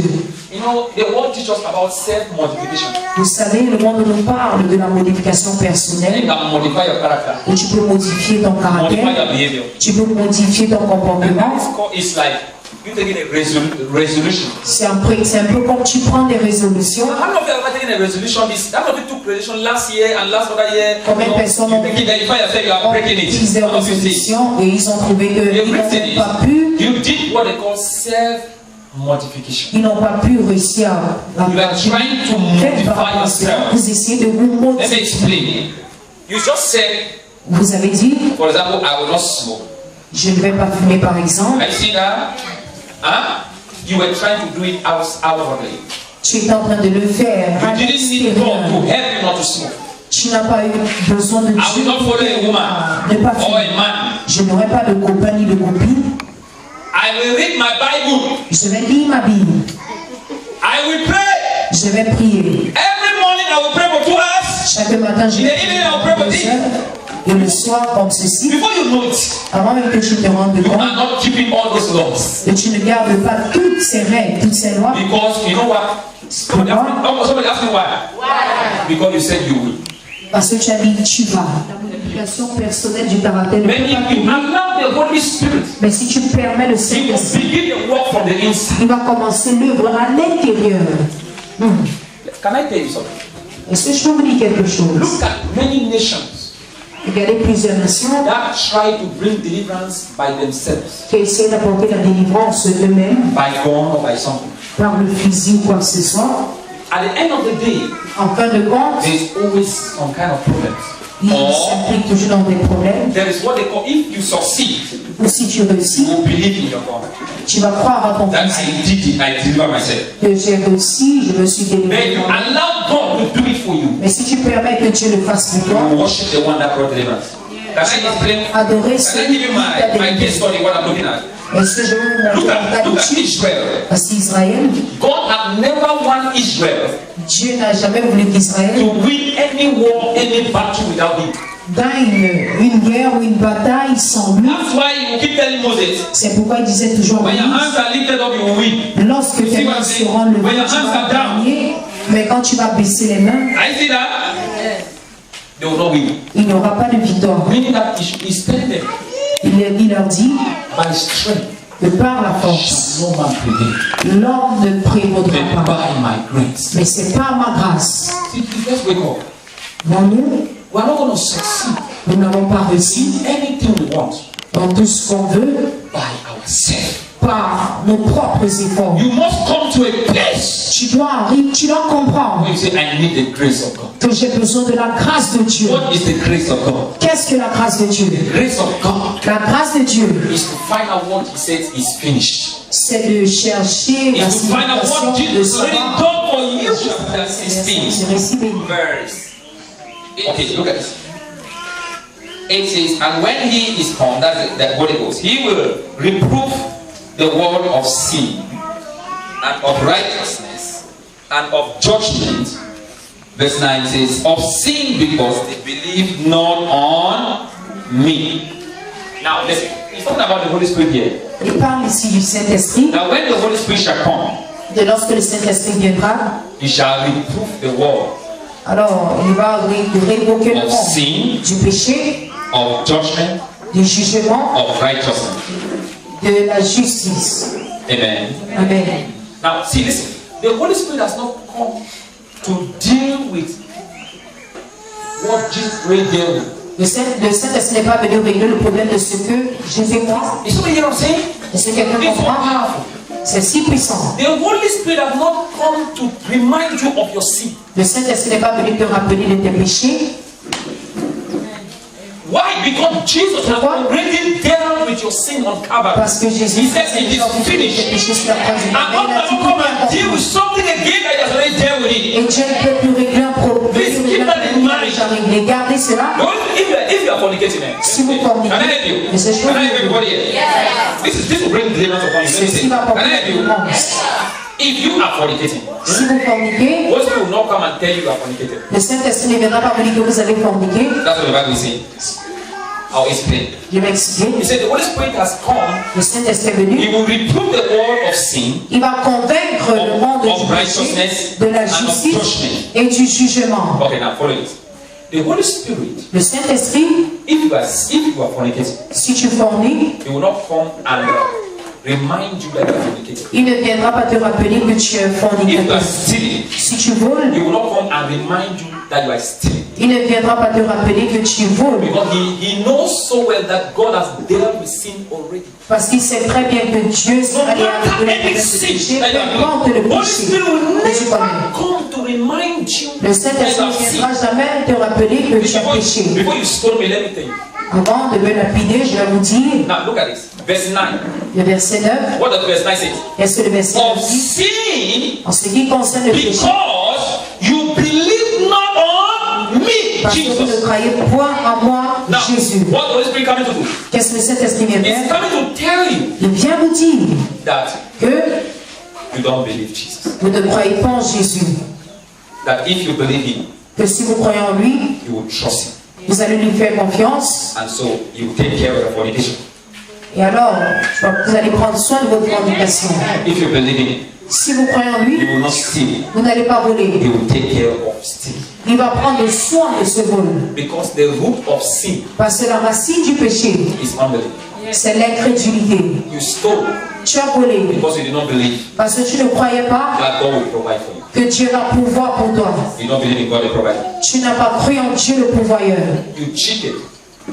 You know, the world teaches us about self-modification. Vous savez, le monde nous parle de la modification You personnelle, can modify your character, où tu peux modifier ton modify caractère, your behavior. tu peux modifier ton comportement. It's like you taking a resolution. C'est un peu comme tu prends des résolutions. How many of you have ever taken a resolution? How many of you took resolution last year and last other year? Combien de personnes ont you take it, then you find yourself you are breaking it. pris des How do you say? résolutions et ils ont trouvé qu'ils The n'ont reason pas pu, is you did what they call self-modification. ils n'ont pas pu réussir à You are trying to faire par modify rapport à cela. yourself. Vous essayez de vous Let me modifier. explain. You just said, Vous avez dit, for example, I will not smoke. je ne vais pas fumer par exemple. I see that. Huh? You were trying to do it outwardly. Tu es en train de le faire. You didn't need God to help you not to smoke. Tu n'as pas eu besoin de I will not follow a woman ne pas or a fumer. man. Je n'aurai pas de copain ni de copine. I will read my Bible. Je vais lire ma Bible. I will pray. Je vais prier. Every morning I will pray for 2 hours. Chaque matin, je In vais the evening I will pray for prier. thee. Et le soir, comme ceci, Before you know it, avant même que tu te rendes you compte are not keeping all those laws. que tu ne gardes pas toutes ces règles, toutes ces lois. Because you know what? Somebody asked me why. Because you said you will. Parce que tu as dit, tu vas. La modification personnelle du caractère ne But peut pas if you tenir. allow the Holy Spirit, Mais si tu permets le He will Saint-Esprit, begin the work from the inside. il va commencer l'œuvre à l'intérieur. Can I tell you something? Est-ce que je peux vous dire quelque chose? Look at many nations Regardez plusieurs nations that try to bring deliverance by themselves, qui essaient d'apporter la délivrance eux-mêmes by gun or by something. par le fusil ou quoi que ce soit. At the end of the day, En fin de compte, there's always some kind of problems. ils Or s'impliquent toujours dans des problèmes. there is what they call, if you succeed, Ou si tu réussis, you will believe in your God. tu vas croire à ton That fusil. I did it, I deliver myself. Que j'ai réussi, je me suis Then délivré. you allow God to do it for you. Mais si tu permets que Dieu le fasse pour toi, You worship the one that brought deliverance. Can I explain? adorer Can I celui give you qui t'a my case délivré. study, what I'm looking at? Est-ce que je vais vous montrer un Look cas at d'étude? Israel. Parce qu'Israël, God had never won Israel Dieu n'a jamais voulu qu'Israël to win any war, any battle without him. gagne une guerre ou une bataille sans lui. That's why he will keep telling Moses, C'est pourquoi il disait toujours à when your Moïse, hands are lifted up, you will win. lorsque tes mains seront levées, tu vas gagner, mais quand tu vas baisser les mains, I see that. They will not win. il n'y aura pas de victoire. Meaning that he's telling them, Il leur dit by strength que par la force, shall no man prevail, l'homme ne prévaudra but pas. by my grace. Mais c'est par ma grâce. See, let's wake up. Voyons, We are not going to succeed nous n'avons pas réussi in anything we want dans tout ce qu'on veut by ourselves. par nos propres efforts. You must come to a place Tu dois arriver, tu dois comprendre where you say, I need the grace of God. que j'ai besoin de la grâce de Dieu. What is the grace of God? Qu'est-ce que la grâce de Dieu? The grace of God La grâce de Dieu, is to find out what He says is finished. c'est de chercher la Is to find out signification what de Jesus already savoir. done for you. Chapter 16, Ce récit béni. verse. Okay, look at this. It says, and when He is come, that's the Holy Ghost, He will reprove the world of sin and of righteousness and of judgment. Verse 9 says, of sin because they believe not on me. Now listen, he's talking about the Holy Spirit here. Il parle ici du Saint-Esprit, Now when the Holy Spirit shall come, de lorsque le Saint-Esprit viendra, He shall reprove the world alors il va révoquer le of monde sin, du péché, of judgment, du jugement, of righteousness. de la justice. Amen. Amen. Now see, listen. The Holy Spirit has not come to deal with what Jesus really dealt with. Le Saint-Esprit n'est pas venu régler le problème de ce que Jésus moi. You see what I'm saying? Est-ce que quelqu'un It's so comprend? powerful. C'est si puissant. The Holy Spirit has not come to remind you of your sin. Le Saint-Esprit n'est pas venu te rappeler de tes péchés. Why? Because Jesus has already dealt with your sin on Calvary. Parce que Jésus He said it is tes finished. péchés sur la croix du And Calvaire. not Il a to dit come tout est and deal accompli. with something again that he has already dealt with it. Et Dieu ne peut plus régler un problème. Please keep that in mind. Gardez cela. No, if you are fornicating, Si vous can I forniquez, help you? mais c'est Can I help everybody here? This will bring deliverance upon you. Let me ceci say. va Can I porter help you? délivrance. If you are fornicating, Si vous forniquez, Holy Spirit will not come and tell you you are fornicating. le Saint-Esprit ne viendra pas vous dire que vous avez forniqué. That's what the Bible is saying. I'll explain. Je vais expliquer. He said the Holy Spirit has come. Le Saint-Esprit est venu. He will reprove the world of sin, Il va convaincre le monde of du righteousness, péché, de la and of justice judgment. et du jugement. Okay, now follow this. The Holy Spirit, Le Saint-Esprit, if you are fornicating, si tu forniques, He will not come and remind you that you are fornicating. il ne viendra pas te rappeler que tu es If you are fornicateur. stealing, Si tu voles, He will not come and remind you that you are stealing. il ne viendra pas te rappeler que tu voles. Because he knows so well that God has dealt with sin already. Parce qu'il sait très bien que Dieu No allé matter avec any le sin péché, that you peu are importe le doing, Holy péché Spirit will que tu never commets. come to remind you Le that you Saint-Esprit have ne viendra sinned. jamais te rappeler que tu as péché. Before you stone me, let me tell you. Avant de me lapider, je vais vous dire. Now look at this. Verse 9. Le verset 9. What does verse 9 say? Qu'est-ce que le verset 9 Of dit? sin, En ce qui concerne le péché. because you believe not on me, Parce que vous ne Jesus. croyez point en moi, Now, Jésus. what the Holy Spirit coming to do? Qu'est-ce que le Saint-Esprit vient It's faire? coming to tell you Il vient vous dire that que you don't believe Jesus. vous ne croyez pas en Jésus. That if you believe Him, Que si vous croyez en lui, you will trust Him. vous allez lui faire confiance. And so you will take care of your fornication. Et alors, vous allez prendre soin de votre fornication. If you believe Him, Si vous croyez en you lui, will not steal. vous n'allez pas voler. He will take care of stealing. Il va prendre soin de ce vol. Because the root of sin Parce que la racine du péché, is unbelief. c'est l'incrédulité. You stole Tu as volé because you did not believe parce que tu ne croyais pas that God will provide for you. que Dieu va pouvoir pour toi. You don't believe in God will provide. Tu n'as pas cru en Dieu le pourvoyeur. You cheated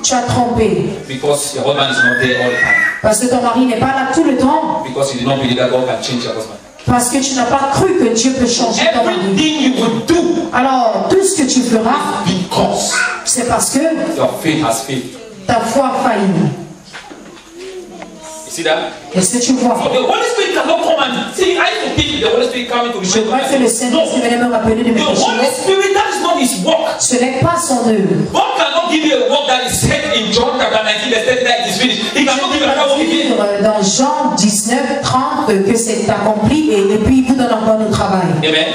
Tu as trompé because your husband is not there all the time. parce que ton mari n'est pas là tout le temps. Because you did not believe that God can change your husband. Parce que tu n'as pas cru que Dieu peut changer ton mari. Everything you will do Alors, tout ce que tu feras, because c'est parce que your faith has failed. ta foi a failli. You see that? Est-ce que tu vois? So the Holy Spirit cannot come and see. I used to think the Holy Spirit coming to Je crois que le me. Saint-Esprit venait me rappeler de mes The Holy péchés. Spirit, that is not His work. Ce n'est pas son œuvre. God cannot give you a work that is set in John chapter 19, verse 30 that it is finished. He cannot give you another work again. Dans Jean 19, 30, que c'est accompli et puis il vous donne encore le travail. Amen.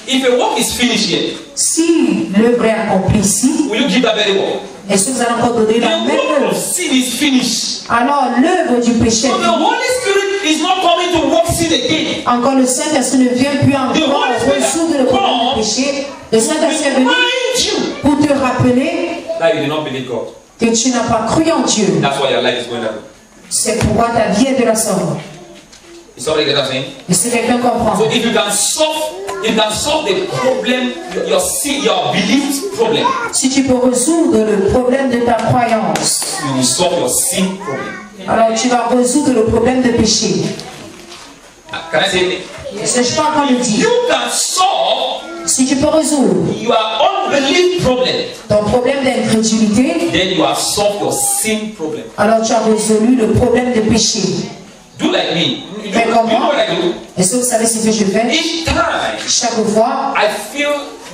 If a work is finished here, Si l'œuvre est accomplie ici, will you give that very work? est-ce que vous allez encore donner la The même work of œuvre? sin is finished. Alors l'œuvre du péché, So the Holy Spirit is not coming to work sin again. encore le Saint-Esprit ne vient plus encore Holy Spirit résoudre le problème du péché. Le Saint-Esprit est venu Remind you pour te rappeler that you did not believe God. que tu n'as pas cru en Dieu. That's why your life is going that way. C'est pourquoi ta vie est de la sorte. You saw what I'm saying? Et si quelqu'un comprend, So if you can solve the problem, your sin, your belief problem, si tu peux résoudre le problème de ta croyance, you will solve your sin problem. alors tu vas résoudre le problème de péché. Can I say it? Est-ce que je peux encore le dire? You can solve Si tu peux résoudre your unbelief problem, ton problème d'incrédulité, then you have solved your sin problem. alors tu as résolu le problème de péché. Do like me. You Fais know comme moi. what I do? Est-ce que vous savez ce que je fais? Each time Chaque fois I feel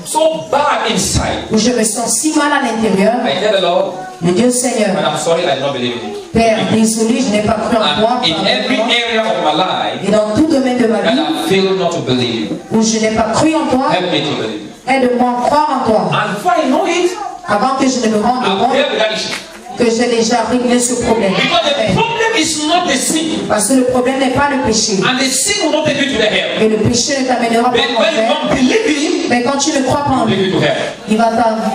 so bad inside, où je me sens si mal à l'intérieur, I tell the Lord, le Dieu Seigneur, but I'm sorry, I did not believe in it. Père, désolé, je n'ai pas cru en toi. And in every pardonne-moi. area of my life Et dans tout domaine de ma that vie I failed not to believe, où je n'ai pas cru en toi, help me to believe. aide-moi à croire en toi. And before I know it, Avant que je ne me rende I've compte dealt with that issue. que j'ai déjà réglé ce problème. Because the problem is not the sin, Parce que le problème n'est pas le péché. and the sin will not take you to the hell. Et le péché ne t'amènera pas But en when you enfer. don't believe Him, Mais quand tu ne crois pas en He will take lui, you to hell. il va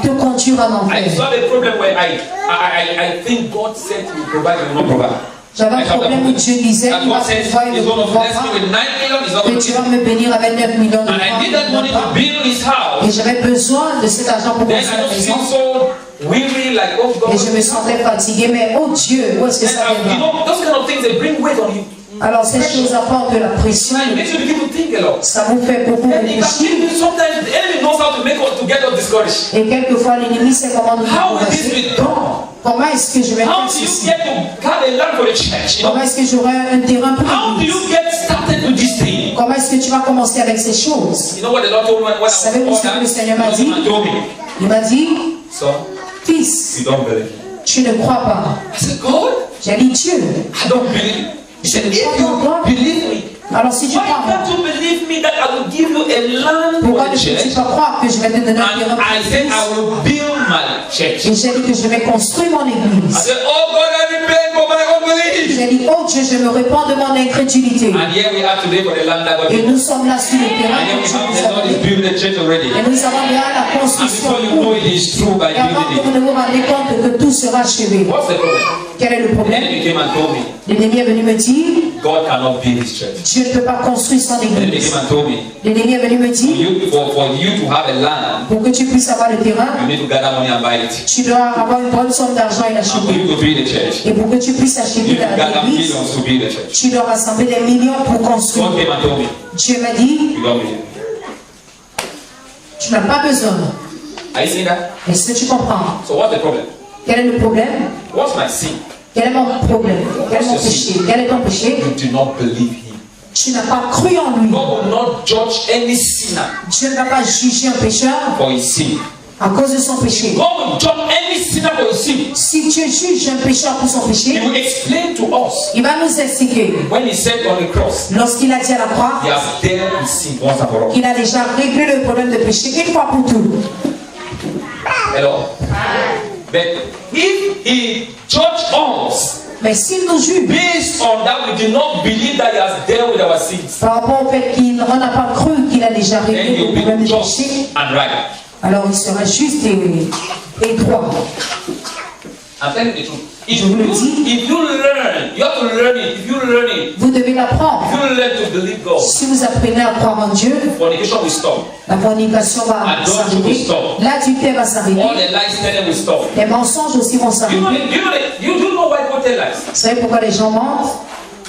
te conduire en I enfer. saw the problem where I think God said He will provide, He will not provide. J'avais un problème où Dieu disait That qu'il va God says pouvoir et He's ne going to pouvoir bless me pas. with 9 million, He's not Que going to tu give vas me. me bénir avec 9 millions de And I need that money to francs. build His Et house. j'avais besoin de cet argent pour Then construire I la don't maison. feel so weary, like, oh God. Et je me sentais fatiguée, mais oh Dieu, où est-ce que Then ça you viendra? know, those kind of things, they bring weight on you. Alors ces choses apportent de la pression. And it makes you begin to think a lot. Ça vous fait beaucoup And it can réfléchir. give you sometimes, the enemy knows how to make us to get us discouraged. Et quelquefois l'ennemi sait comment nous How will this encourager. be done? Comment est-ce que je vais How faire do you ceci? get to have a land for the church? You know? Comment est-ce que j'aurai un terrain pour How do l'église? you get started with this thing? Comment est-ce que tu vas commencer avec ces choses? You know what the Lord told me when I was Savez-vous ce que le Seigneur m'a dit? He told me, Il m'a dit, son, fils, you don't believe. tu ne crois pas. I said, God, J'ai dit, Dieu, I don't believe. He said, if you believe me, alors si tu why crois pas, can't you believe me that I will give you a land pourquoi for ne the peux-tu church? pas croire que je vais te donner un terrain And pour I said, l'église? I will build my church. Et j'ai dit que je vais construire mon I église. said, oh God, I repent for my unbelief. J'ai dit, oh Dieu, je me répands de mon incrédulité. And here we are today for the land that God Et gave. nous sommes là sur le terrain And here que we Dieu have nous the a Lord is donné. building the church already. Et nous avons déjà la And construction. before you know it is true by Et avant que vous building it. ne vous rendez compte que tout sera achevé. What's the problem? Quel est le The problème? enemy came and told me, L'ennemi est venu me dire, God cannot build his church. Dieu ne peut pas construire son The enemy église. came and told me, L'ennemi est venu me dire, for you to have a land, pour que tu puisses avoir le terrain, you need to gather money and buy it. tu dois avoir une bonne somme d'argent et And for l'acheter. you to build a church, Et pour que tu puisses you acheter need to gather l'église, millions to build a church. tu dois rassembler des millions pour construire. God came and told me, Dieu m'a dit, you don't believe. tu n'as pas besoin. Are you seeing that? Est-ce que tu comprends? So what's the problem? Quel est le problème? What's my sin? Quel est mon problème? Quel est mon péché? Quel est ton péché? You do not believe him. Tu n'as pas cru en lui. God will not judge any sinner Dieu ne va pas juger un pécheur for his sin. à cause de son péché. God will judge any sinner for his sin. Si Dieu juge un pécheur pour son He péché, will explain to us il va nous expliquer. when he said on the cross, Lorsqu'il a dit à la croix he has dealt with sin once and for all. qu'il a déjà réglé le problème de péché une fois pour toutes. Hello? But if he judged us Mais s'il nous juge based on that we do not believe that he has dealt with our sins, par rapport au fait qu'on n'a pas cru qu'il a déjà then réglé he le will problème be de just péché, and right. alors il sera juste et droit. I'm telling you the truth. If Je vous le dis. if you learn, you have to learn it. If you learn it, Vous devez l'apprendre. if you learn to believe God, Si vous apprenez à croire en Dieu, fornication will stop. la fornication va Adultery will s'arrêter, stop. l'adultère va s'arrêter, All the lies telling will stop. les mensonges aussi vont You s'arrêter. know why people tell lies? Vous savez pourquoi les gens mentent?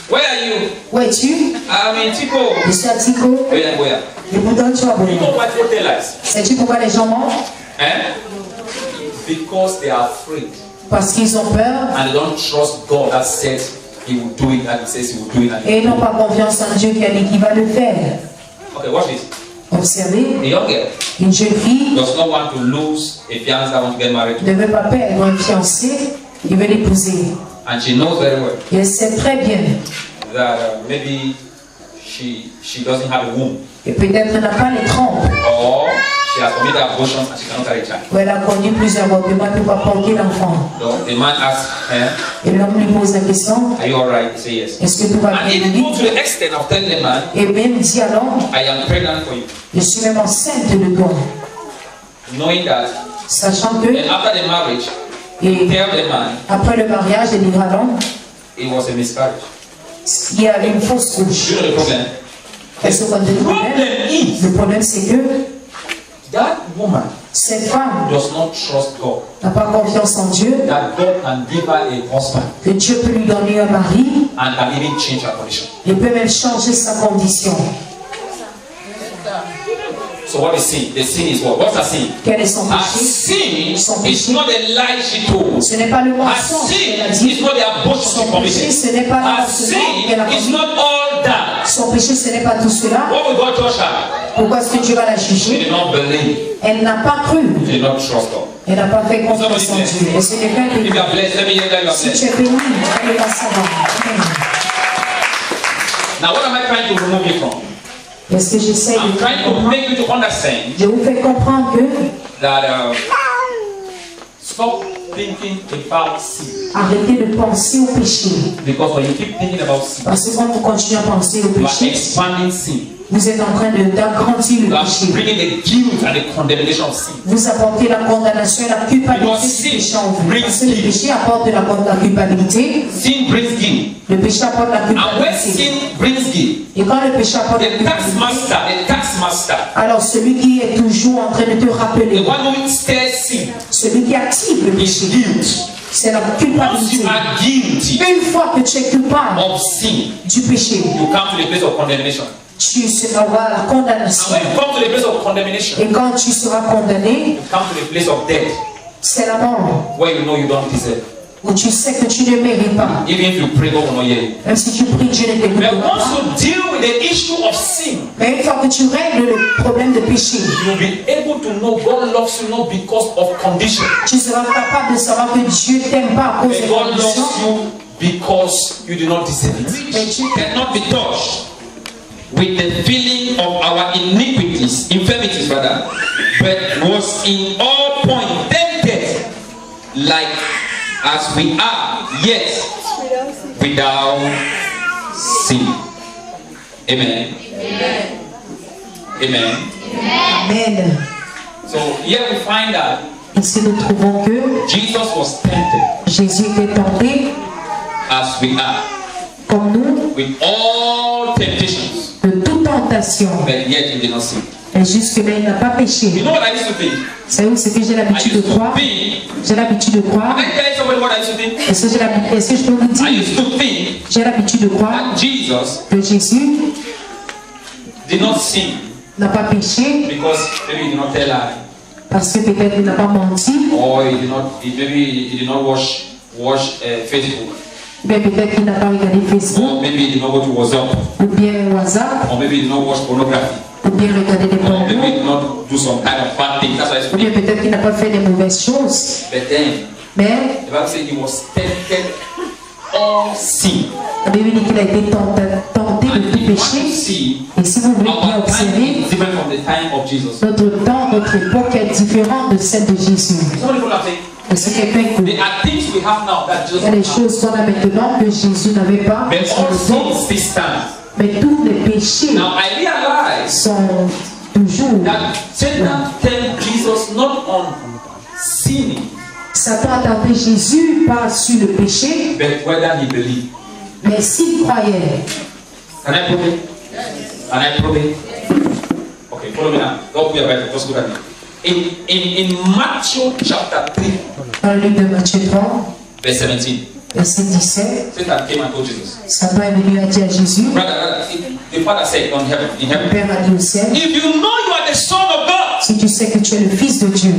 Where are you? Où es-tu? I'm in Tico. Je suis à Tico. Where? Je vous donne tu vas You know why people tell lies? Sais-tu pourquoi les gens mentent? Because they are afraid Parce qu'ils ont peur and they don't trust God that said He will do it and He says He will do it. And et ils n'ont pas confiance en Dieu qui a dit qu'il va le faire. Okay, watch this. Observez, A young girl une jeune fille does not want to lose a fiancé that wants to get married to, ne veut pas perdre un fiancé, il veut l'épouser. and she knows very well Et elle sait très bien, that maybe she doesn't have a womb, et peut-être elle n'a pas les trompes, or she has committed abortion and she cannot carry a child. ou elle a connu plusieurs avortements pour ne pas porter l'enfant. So the man asks her, Et l'homme lui pose la question, "Are you alright?" She says yes. est-ce que tout va And bien? even go to the extent of telling the man, Et même dit à l'homme, "I am pregnant for you," je suis même enceinte de toi. knowing that. Sachant que, Then after the marriage, et tell the man après le mariage, elle dira à l'homme, it was a miscarriage. il y avait une fausse couche. You know the problem? Est-ce qu'on a des problèmes? Le problème c'est que That woman cette femme does not trust God. n'a pas confiance en Dieu, That God can give her a husband que Dieu peut lui donner un mari and can even change her condition. et peut même changer sa condition. So what is sin? The sin is what? What's her sin? Quel est son Her péché? sin Son is péché. not the lie she told. Ce n'est pas le Her mensonge qu'elle a sin dit. is not the abortion Son she péché, committed. ce n'est pas Her l'avortement qu'elle a sin is commis. not all that. Son péché, ce n'est pas tout cela. What will God judge her? Pourquoi est-ce que Dieu va la She juger? did not believe. Elle n'a pas cru. She did not trust God. Elle n'a pas fait confiance en Dieu. Est-ce que quelqu'un peut If you are blessed, let me hear that you are si tu blessed. es béni, elle va savoir. Amen. Now what am I trying to remove you from? Est-ce que j'essaie I'm de trying to comprendre? make you to understand Je vous fais comprendre que that stop thinking about sin. arrêtez de penser au péché. Because when you keep thinking about sin, Parce que quand vous continuez à penser au you are péché, expanding sin. vous êtes en train d'agrandir You le are péché. bringing the guilt and the condemnation of sin. Vous apportez la condamnation et la culpabilité Because du péché en vous. sin Parce que le péché apporte la culpabilité. Sin brings guilt. Le péché apporte la And when culpabilité. sin brings guilt, Et quand le péché apporte la the tax culpabilité, master, alors celui qui est toujours en train de te the rappeler, one who stirs sin, celui qui active le is péché, guilt. c'est la Once culpabilité. you are guilty Une fois que tu es coupable of sin, du péché, you come to the place of condemnation. tu seras à la And condamnation. when you come to the place of condemnation, Et quand tu seras condamné, you come to the place of death, c'est la mort, where you know you don't deserve. où tu sais que tu ne mérites pas. Even if you pray, God will not hear you. Même si tu pries, Dieu ne But t'écoutera once pas. you deal with the issue of sin, Mais une fois que tu règles le problème de péché, you'll be able to know God loves you not because of condition, tu seras capable de savoir que Dieu t'aime pas à cause but des God loves conditions. you because you do not deserve it. Mais Dieu Cannot be touched with the feeling of our iniquities, infirmities rather, but was in all points tempted like as we are, yet without sin. Amen. Amen. Amen. So here we find that Ici, nous trouvons que Jesus was tempted Jésus était tenté as we are, comme nous with all temptations, de toute tentation. but yet he did not sin. Et jusque-là, il n'a pas péché. You know what I used to think? Vous savez ce que j'ai I l'habitude de used to croire? think. J'ai l'habitude de croire. Can I tell somebody what I used to think? Est-ce que je peux vous I dire? used to think J'ai l'habitude de croire that Jesus que Jésus did not sin n'a pas péché because maybe he did not tell lie. Parce que peut-être il n'a pas menti. Or maybe he did not watch Facebook. Mais peut-être qu'il n'a pas regardé Facebook. Or maybe he did not go to WhatsApp. Ou bien WhatsApp. Or maybe he did not watch pornography. Ou bien regarder des Or maybe he pornos. did not do some kind of bad thing. That's why it's Ou bien peut-être qu'il n'a pas fait des mauvaises choses. But then Mais the Bible says he was tempted all sin. la Bible dit qu'il a été tenté And de tout if you want to péché. see, Et si vous voulez bien our time observer, is different from the time of Jesus. notre temps, notre époque est différente de celle de Jésus. Somebody will say, Et c'est quelqu'un que there are things we have now that Jesus il y a des didn't have. choses qu'on a maintenant que Jésus n'avait pas. But all sins still stand. Mais tous les péchés Now I realize sont toujours. that Satan tempted Jesus not on sinning, Satan a tenté Jésus pas sur le péché, but whether he believed. mais s'il croyait. Can I prove it? Can I prove it? Okay, follow me now. Don't be about it. Just look at it. In Matthew chapter 3, Dans le livre de Matthieu 3, verse 17, verset 17, Satan came and told Jesus. Satan est venu à dire à Jésus, Brother, the Father said in le heaven, Père a dit au ciel, if you know you are the Son of God, si tu sais que tu es le Fils de Dieu.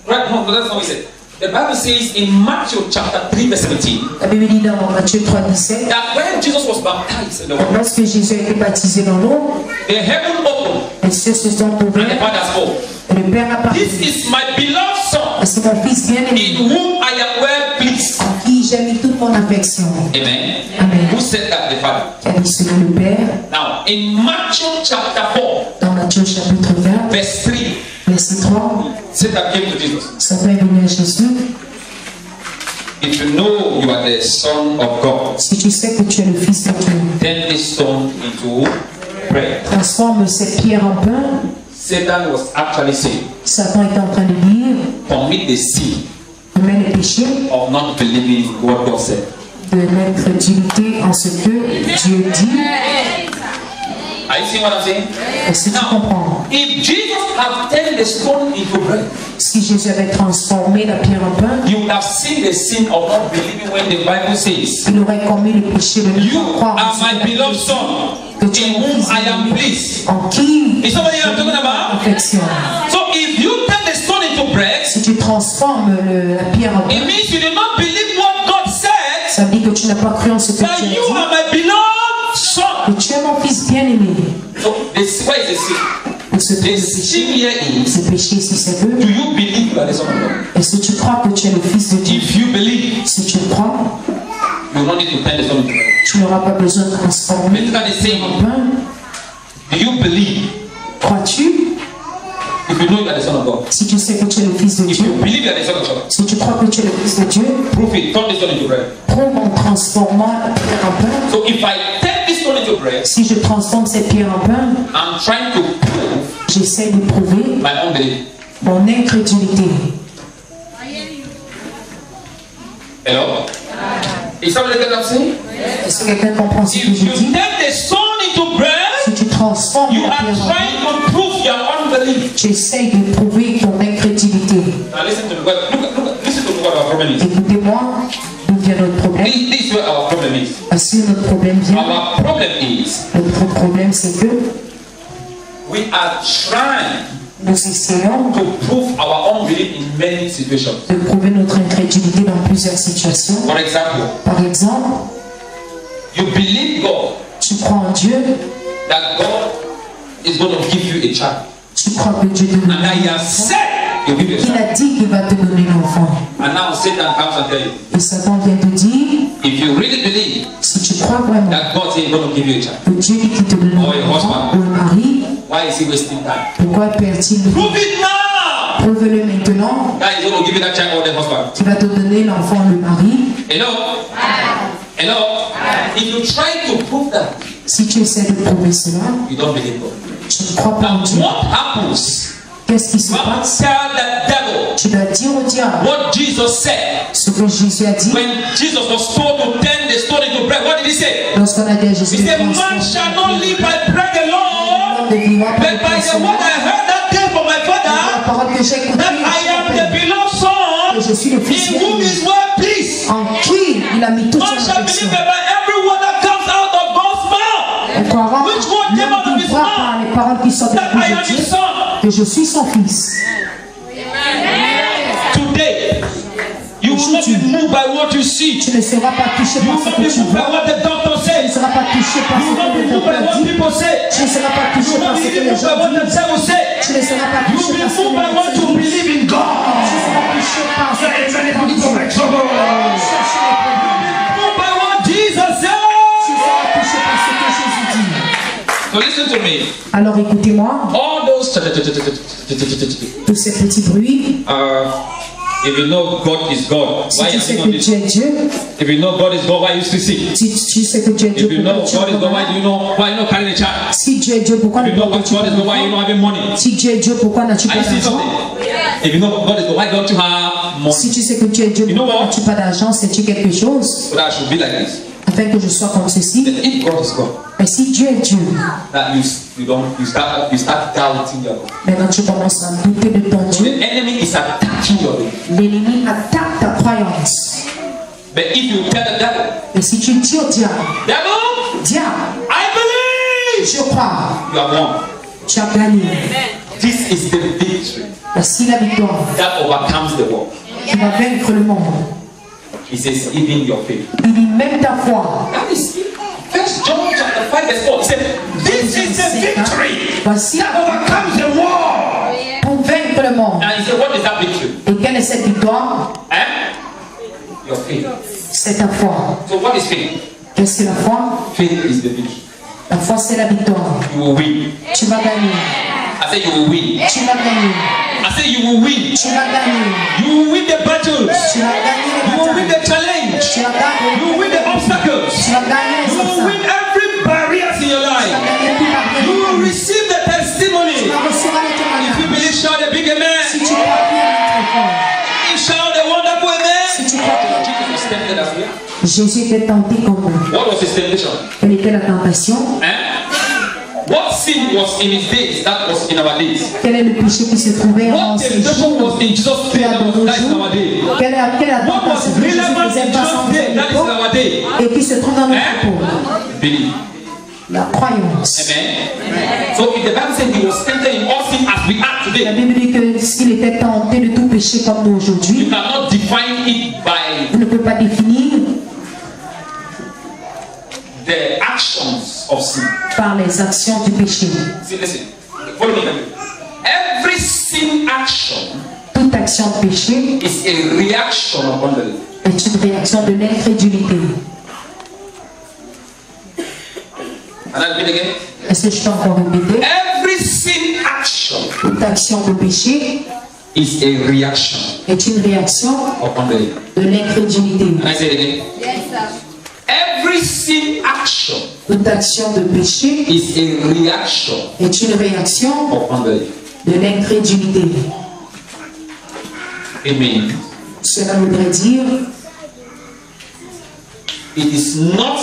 right? No, that's not what he said. The Bible says in Matthew chapter 3, verse 17, La Bible dit dans Matthieu 3, 17, that when Jesus was baptized in the water, lorsque Jésus a été baptisé dans l'eau, the heaven opened les cieux se sont and the ouverts Father spoke. et le Père a parlé. This is my beloved Son, C'est mon Fils bien-aimé, in whom I am well pleased. en qui j'ai mis toute mon affection. Amen. Amen. Who said that? The Father. Qui a dit cela le Père. Now, in Matthew chapter 4, Dans Matthieu chapitre 4, verse 3, verset 3, Satan came to Jesus. Satan est venu à Jésus. If you know you are the Son of God, Si tu sais que tu es le Fils de Dieu, turn this stone into bread. transforme cette pierre en pain. Satan was actually saying, Satan est en train de dire, commit the sin commet le péché of not believing what God said. de l'incrédulité en ce que Dieu dit. Are you seeing what I'm saying? Est-ce que tu comprends? If Jesus had turned the stone into bread, Si Jésus avait transformé la pierre en pain, you would have seen the sin of not believing when the Bible says, il aurait commis le péché de ne you pas croire en are ce my que la beloved Bible Son, dit, in whom I am pleased. en qui Is somebody I'm talking about? affection. So if you turn the stone into bread, Si tu transformes la pierre en it pain, means you did not believe what God said, ça veut dire que tu n'as pas cru en ce que tu that as you dit, are my beloved Son. que tu es mon Fils bien-aimé. So this, where is the sin? Et ce The sin péché, here is, ce péché ici, c'est do que, you believe you are the Son of God? est-ce que tu crois que tu es le Fils de Dieu? If you believe, Si tu crois, you don't need to turn the stone into bread. tu n'auras pas besoin de transformer But look at the en saying, pain. do you believe? Crois-tu? If you know you are the Son of God. Si tu sais que tu es le Fils de If you Dieu, believe you are the Son of God, si tu crois que tu es le Fils de Dieu, prove it. Turn the stone into bread. prouve en transformant la pierre en pain. So if I turn this stone into bread, Si je transforme cette pierre en pain, I'm trying to prove j'essaie de prouver my unbelief. mon incrédulité. Hello? Is somebody getting what I'm saying? Est-ce que quelqu'un comprend ce que If je you dis? turn the stone into bread, Si tu transformes you la are pierre en pain, trying to prove your unbelief. tu essaies de prouver ton incrédulité. Now listen to me. Listen to what our problem is. Écoutez-moi, d'où vient notre problème? This is where our problem is. Parce que notre problème vient. Our problem is Notre problème, c'est que we are trying nous essayons to prove our unbelief in many situations. de prouver notre incrédulité dans plusieurs situations. For example, Par exemple, you believe God tu crois en Dieu, that God is going to give you a child, tu crois que Dieu te donne and that He un has enfant. said He will give you a Il child. a dit qu'il va te donner l'enfant. And now Satan comes and tells you, Et Satan vient te dire, if you really believe si tu crois vraiment that God is going to give you a child, que Dieu dit qu'il te donne Oh, et l'enfant husband. ou le mari, why is He wasting time? pourquoi perd-il le Prove it now Prouve-le maintenant that He's going to give you that child or the husband. qu'il va te donner l'enfant, le mari. Hello? Hello? If you try to prove that, Si tu essaies de prouver cela, you don't believe God. tu ne crois pas en Now, Dieu. what happens? Qu'est-ce qui se You have to passe? tell the devil Tu dois dire au diable what Jesus said. ce que Jésus a dit. When Jesus was told to turn the stone into bread, what did He say? Lorsqu'on a dit à Jésus He de said, man transformer shall not live by bread alone, de vivre par but by the word I heard that came from my la Father, parole que j'ai écoutée, that I am the beloved que je Son, suis le Fils in whom bien-aimé, is well pleased. en qui il a mis toute Man son shall affection. believe by every word that comes out of God's mouth, On croira, Which word came out of l'homme his vivra mouth? par les paroles qui sortent de la that I am bouche de His Dieu, Son. que je suis son Fils. not be moved by what you see. Tu ne seras pas touché You par will ce not que be tu moved by vois. what the doctor Tu ne says. seras pas touché par You ce will not que be les moved by docteurs what disent. people say. Tu ne seras pas You touché will par not ce be que les moved by gens what the disent. devil say. Tu ne seras pas You touché will be par ce que moved by les what gens you disent. believe in Tu God. seras touché par ce que tu Many crois en people Dieu. make trouble. Cherchez les problèmes. Moved by what Jesus Tu said. seras touché par ce que Jésus dit. So listen to me. Alors écoutez-moi, All those tous ces petits bruits, if you know God is God, si why tu are sais you que not this? Dieu est Dieu, If you know God is God, why you still sick? si tu sais que Dieu est Dieu, If you know pourquoi tu God is God, why do es you know why you not carrying a child? Si Dieu est Dieu, pourquoi If ne you know what portes-tu God pas is God, why you d'enfant? not having money? Si Dieu est Dieu, pourquoi n'as-tu Are pas you seeing d'argent? something? If you know God is God, why don't you have money? Si tu sais que Dieu est Dieu, You know pourquoi what? n'as-tu pas d'argent? Sais-tu quelque chose? So that I should be like this. Afin que je sois comme ceci. Then if God is God, Et si Dieu est Dieu, that you start doubting your God. maintenant tu commences à douter de ton So Dieu. the enemy is attacking your God. L'ennemi attaque ta croyance. But if you tell the devil, Et si tu dis au diable, devil, diable, I believe, je crois, you have won. tu as gagné. This is the victory Voici la victoire that overcomes the world. qui va vaincre le monde. He says, even your faith. Il dit même ta foi. That is First John chapter 5 verse 4. He said, this is the victory Voici that overcomes the world. pour vaincre le monde. And he said, what is that victory? Et quelle est cette victoire? Your faith. C'est ta foi. So what is faith? Qu'est-ce que la foi? Faith is the victory. La foi, c'est la victoire. You will win. Tu vas gagner. I say you will win. Tu vas gagner. I say you will win. Tu vas gagner. You will win the battles. Tu vas gagner les You will win batailles. the challenge. Tu vas gagner. You will win the obstacles. Tu vas gagner les You will win obstacles. every barrier in your Tu vas life. gagner tout par You will tes receive the Tu testimony. vas recevoir les If you témoignages. believe, shout a big Si amen. tu crois bien, très fort. Shout a wonderful Si amen. tu crois bien. Jesus was tempted as well. Jésus était tenté comme nous. What was his temptation? Quelle était la tentation? What sin was in his days that was in our days? Quel est le péché qui se trouvait en What ces temptation jours? was in Jesus' day that was in our day? Quelle est la What was tentation que Jésus relevant faisait in passer en Jesus' day that is in notre our day? et qui se trouve dans notre peau? Believe. La croyance. Amen. So if the Bible said he was tempted in all sin as we are La today, Bible dit que s'il était tenté de tout péché comme nous you aujourd'hui, cannot define it by on ne peut pas définir the actions of sin. par les actions du péché. See, listen. Follow me. Every sin action Toute action de péché is a reaction of unbelief. est une réaction de l'incrédulité. And I repeat again. Est-ce que je peux encore répéter? Every sin action Toute action de péché is a reaction est une réaction of unbelief. de l'incrédulité. Can I say it again? Yes, sir. Every sin action Toute action de péché is a reaction est une réaction of unbelief. de l'incrédulité. Amen. Cela voudrait dire, It is not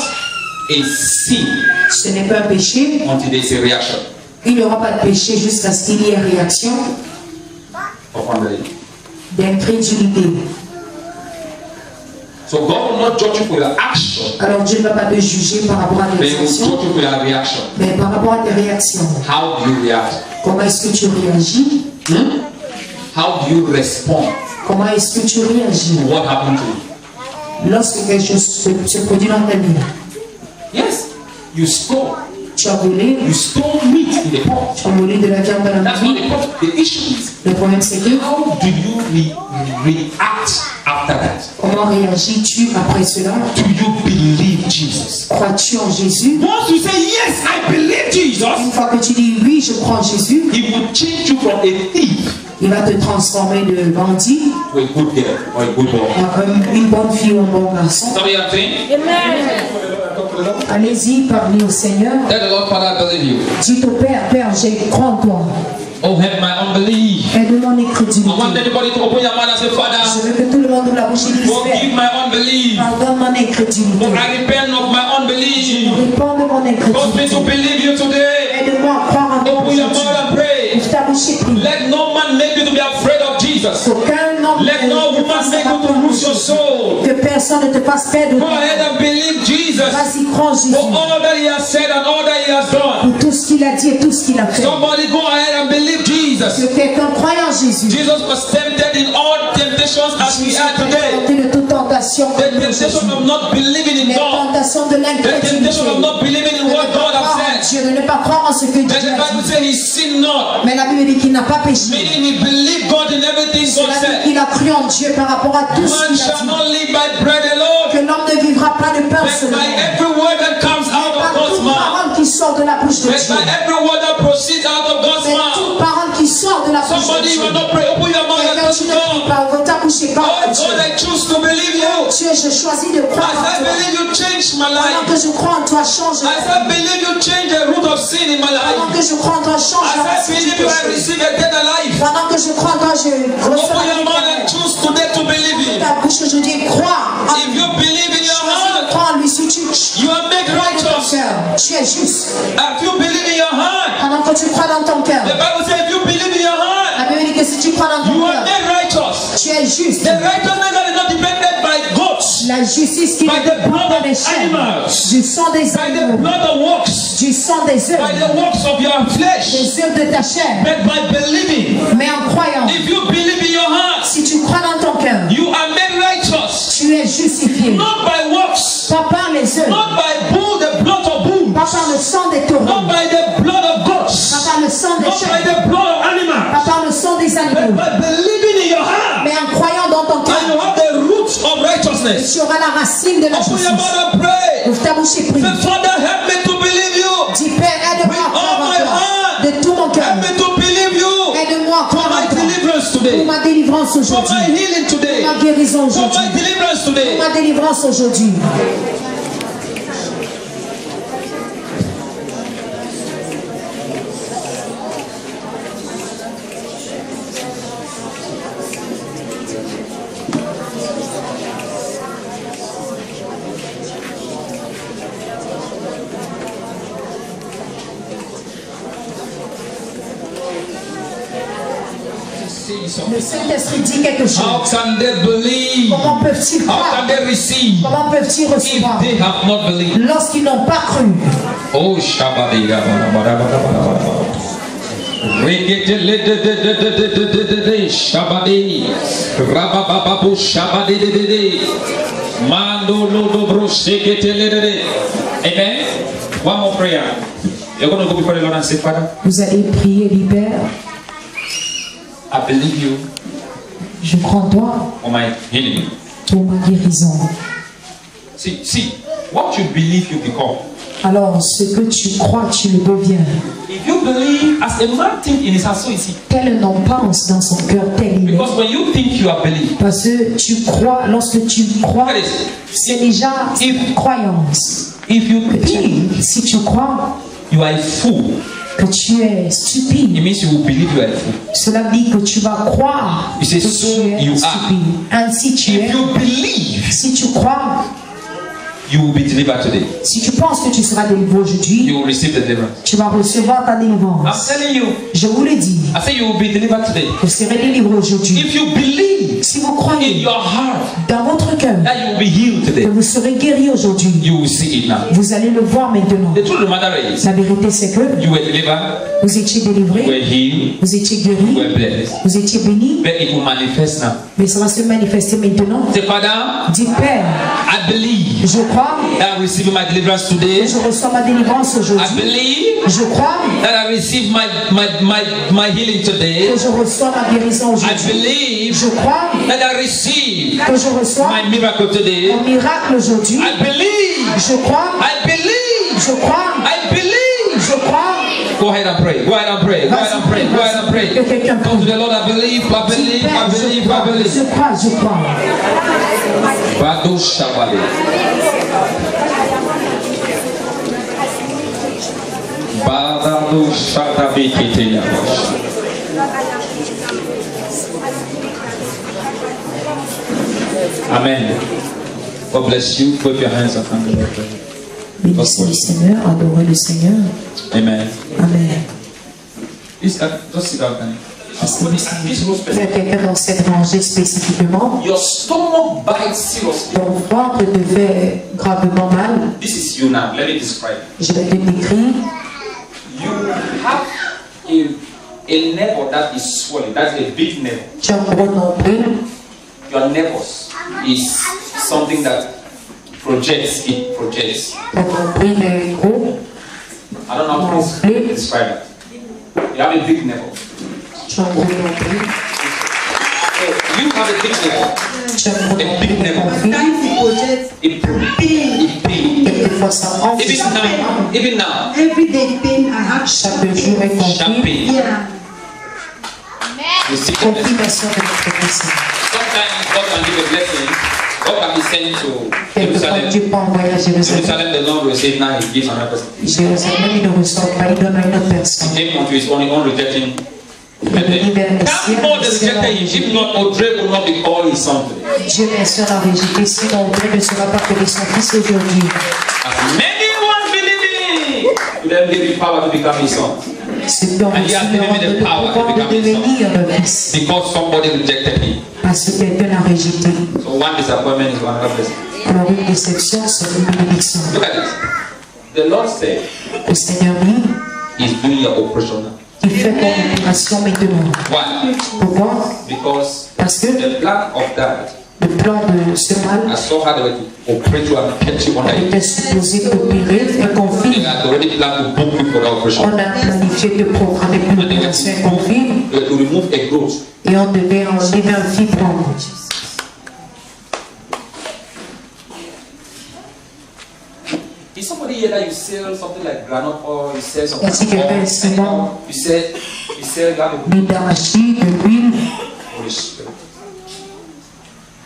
a sin ce n'est pas un péché, until there is a reaction il n'y aura pas de péché jusqu'à ce qu'il y ait réaction of unbelief. d'incrédulité. So God will not judge you for your action, Alors Dieu ne va pas te juger par rapport à but tes He will actions, judge you for your reaction. mais par rapport à tes réactions. How do you react? Comment est-ce que tu réagis? How do you respond Comment est-ce que tu réagis to what happened to you? lorsque quelque chose se produit dans ta vie? Yes, you stole. Tu as volé, You stole meat in the pot. tu as volé de la viande dans la That's not vie. the problem. The issue is Le problème c'est que how do you react after that? comment réagis-tu après cela? Do you believe Jesus? Crois-tu en Jésus? Once you say yes, I believe Jesus, Une fois que tu dis oui, je crois en Jésus, He will change you from a thief il va te transformer de bandit to a good girl or a good boy. en une bonne fille ou un bon garçon. Somebody I'm saying? Allez-y, parlez au Seigneur. Tell the Lord, Father, I believe you. Dites au Père, Père, je crois en toi. Oh, help my unbelief. Aide mon I want incrédulité. everybody to open your mouth and say, Je Father, veux que tout le monde ouvre la bouche et dise, forgive Père, my unbelief. pardonne mon incrédulité. For I repent of my unbelief. Réponds de mon Cause me incrédulité. to believe you today. Aide-moi à croire en toi Open your aujourd'hui. mouth and pray. Ouvre ta bouche et prie. Let no man make you to be afraid of Jesus. Qu'aucun homme Let no woman make you to lose your soul. que personne ne te fasse perdre. Go ahead and believe Jesus. Vas-y, crois en Jésus. For all that he has said and all that he has done. Pour tout ce qu'il a dit et tout ce qu'il a fait. Somebody go ahead and believe Jesus. Que quelqu'un croie en Jésus. Jesus was tempted in all temptations as we are today. De toute tentation. The temptation of not believing in God. The temptation of not believing in what God has said. Dieu, de ne pas croire en ce que Dieu a dit. And the Bible says he sinned not. Mais la Bible dit qu'il n'a pas péché. Meaning he believed God in everything God said. Il a cru en Dieu par rapport à tout ce Man qu'il a shall dit. not live by bread alone, Que l'homme ne vivra pas de pain but seulement. by every word that comes out of Par God's toute mouth. parole qui sort de la bouche de But Dieu. by every word that proceeds out of God's C'est mouth. toute parole qui sort de la bouche de Somebody, you Dieu. will not pray. Open your mouth and Quelqu'un, talk tu to ne pries God. pas, ouvre ta bouche et parle Oh à Dieu. God, I choose to believe you. Dieu, je choisis de croire As I en toi. believe you change my Pendant que life. je crois en toi, change ma As vie. I believe you change the root of sin in my Pendant life. que je crois en toi, change As la I racine du believe you, I péché. receive eternal life. Pendant que je crois en toi, je reçois Open la your vie mouth and éternelle. choose today to believe in. Ta bouche aujourd'hui, crois en If you believe in your choisis de heart, croire en lui. Si tu you are made crois dans ton righteous. cœur, tu es juste. If you believe in your heart, Pendant que tu crois dans ton cœur, the Bible says if you believe in your heart, la Bible dit que si tu crois dans you ton are cœur, made righteous. tu es juste. The righteousness that is not depended by goats, La justice qui by ne the dépend blood pas of des chaînes, animals, du sang des by the animaux, blood of works, du sang des by œufs, the works of your flesh, des œufs de ta chair. but by believing. Mais en croyant, If you believe in your heart, si tu crois dans ton cœur, you are made righteous, tu es justifié. not by works, Pas par les œufs, not by bull, the blood of bulls, pas par le sang des not taureaux, by the blood of pas goats, par le sang des not by chèvres, the blood of pas animals, par le sang des but animaux, by believing in your heart. mais en croyant dans ton And you cœur, have the roots of righteousness. tu auras la racine de la Open your justice. mouth and pray. Ouvre ta bouche et prie. Say, Father, help me to believe you. Dis Père, aide-moi With à croire all en my toi. heart. De tout mon cœur. Help me to believe you. Aide-moi à For croire my en toi. deliverance Pour today. ma délivrance For aujourd'hui. my healing Pour today. ma guérison For my aujourd'hui. deliverance Pour today. ma délivrance aujourd'hui. Le Saint-Esprit dit quelque chose. How can they believe? Comment peuvent-ils How croire? can they receive Comment peuvent-ils if recevoir they have not believed? lorsqu'ils n'ont pas cru? Oh, Shabbat. Shabadi, Rabababu Shabadi, Mando Lodobro Shekete. Amen. One more prayer. You're going to go before the Lord and say, Father, Vous allez prier, dit Père, I believe you je crois en toi for my healing. pour ma guérison. See, what you believe you become. Alors, ce que tu crois, tu le deviens. If you believe, as a man think in his heart, so is he. Tel un homme pense dans son cœur, tel il est. Because when you think you are believed, Parce que tu crois, lorsque tu crois, c'est déjà une croyance. if you Que think si tu crois you are a fool, que tu es it stupide, means you will believe you are a fool. cela dit que tu vas croire que It says, so tu es you are. stupide. Ainsi tu es. If you believe, Si tu crois, you will be delivered today. si tu penses que tu seras délivré aujourd'hui, You will receive the deliverance. tu vas recevoir ta I'm délivrance. telling you, Je vous le dis, I say you will be delivered today. vous serez délivré aujourd'hui. If you believe Si vous in croyez your heart dans votre cœur that you will be healed que today, vous serez guéri aujourd'hui, you will see it now. vous allez le voir maintenant. The truth of the matter is, La vérité c'est que you were delivered, vous étiez you délivré, were healed, vous étiez you guéri, were blessed. vous étiez béni, But it will manifest now. mais ça va se manifester maintenant. Say, Father, Dis Père, I believe je crois that I receive my deliverance today. que je reçois ma délivrance I aujourd'hui. believe Je crois that I receive my healing today. que je reçois ma guérison I aujourd'hui. believe Je crois that I receive que je reçois my miracle today. mon miracle aujourd'hui. I believe. Je crois, I believe. je crois, I believe. je crois. Go ahead and pray. Go ahead and pray. Go ahead and pray. Go ahead and pray. Que quelqu'un Come to the Lord. I believe. I believe. I Père, believe. je I crois, believe. je crois, je crois. Bado Shabale. Badado Shadabe Keteya. Amen. God bless you. Put your hands up on the Lord. Bénissez le Seigneur, adorez le Seigneur. Amen. Amen. Just sit down, Danny. Somebody at this row Il y a specifically. quelqu'un dans cette rangée spécifiquement. Your stomach bites seriously. Ton ventre te fait gravement mal. This is you now. Let me describe. Je vais te décrire. You have a nerve that is swollen. That's a big nerve. Tu as un gros nombril. Your nervous is something that projects. It projects. Ton nombril est gros. I don't know how to describe it. You have a big nerve. Tu as un gros nombril. So you have a big nerve. Tu as un gros A big nerve. nombril. It pain. Quelquefois ça enfle. Even now. Everyday pain I have. Chaque jour est Sharp conflit. pain. Yeah. You see, Confirmation de notre blessing. sometimes God can give a blessing. God can be sent to Quelquefois Jerusalem. Dieu peut envoyer à Jérusalem. Jerusalem, the Lord will say, now He gives another person. Jérusalem, il ne reçoit pas, il donne à une autre He personne. came unto His own rejecting. Il est venu vers le Thank God they ciel. rejected Him. If not, Audrey would not be called His son today. Dieu bien sûr l'a rejeté, sinon Audrey ne sera pas appelé son fils aujourd'hui. As many ones believing, to them give Him power to become His son. Ceux qui ont And he has reçu given me the le power to pouvoir de become his son. devenir le fils. Because somebody rejected Him. Parce que quelqu'un l'a rejeté. So one disappointment is another blessing. Alors une déception, c'est une bénédiction. Look at this. The Lord said, Le Seigneur dit, He's doing your operation now. il fait ton opération maintenant. Why? Pourquoi? Because Parce que the plan of that, le plan de ce mal I saw how they were to operate you and get you under it. était supposé opérer un They conflit. had already planned to book you for that operation. On a planifié de programmer pour l'opération un conflit They were to remove a growth. et on devait enlever un fibrome. Is somebody here that you sell something like granite or you sell something Est-ce que quelqu'un like ici, oil, non? you sell you have a De d'arachide, de l'huile, Holy Spirit.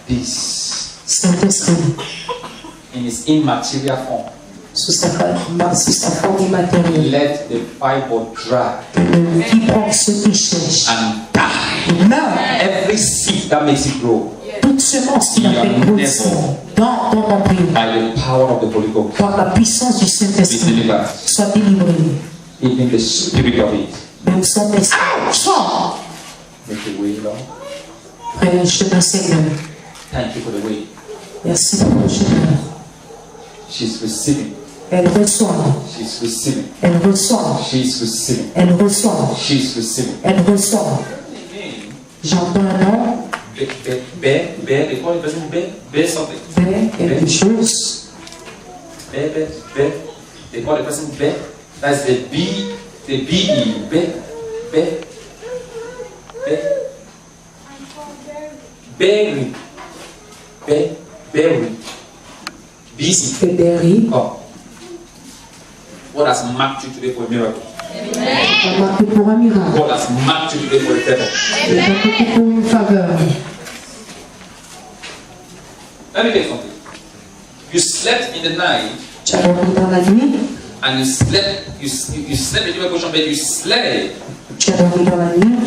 This Saint-Esprit, in its immaterial form. sous sa forme immatérielle. Let the fiber dry Que le fibrome se déchèche. and die. Et meurt. Every seed that makes it grow Toute semence qui a fait grossir dans ton nombril, by the power of the Holy Ghost par la puissance du be Saint-Esprit, delivered. soit délivrée. Even the spirit of it. Même son esprit. Sors. Make the way, Lord. Près le chemin Seigneur. Thank you for the way. Merci pour le chemin. She's receiving. Elle reçoit. She's receiving. Elle reçoit. She's receiving. Elle reçoit. She's receiving. Elle reçoit. J'entends un nom. Bear, they call it person bear something. Vers quelque chose. Bear. They call the person bear. That's the B-E. Bear. Berry. B-E. Fédérie. Oh. God has marked you today for a miracle. On va que pour un miracle. God has marked you today for a favor. On va que pour une faveur. Let me tell you something. You slept in the night Tu as dormi dans la nuit. and you slept in a position, but you slept Tu as dormi dans la nuit.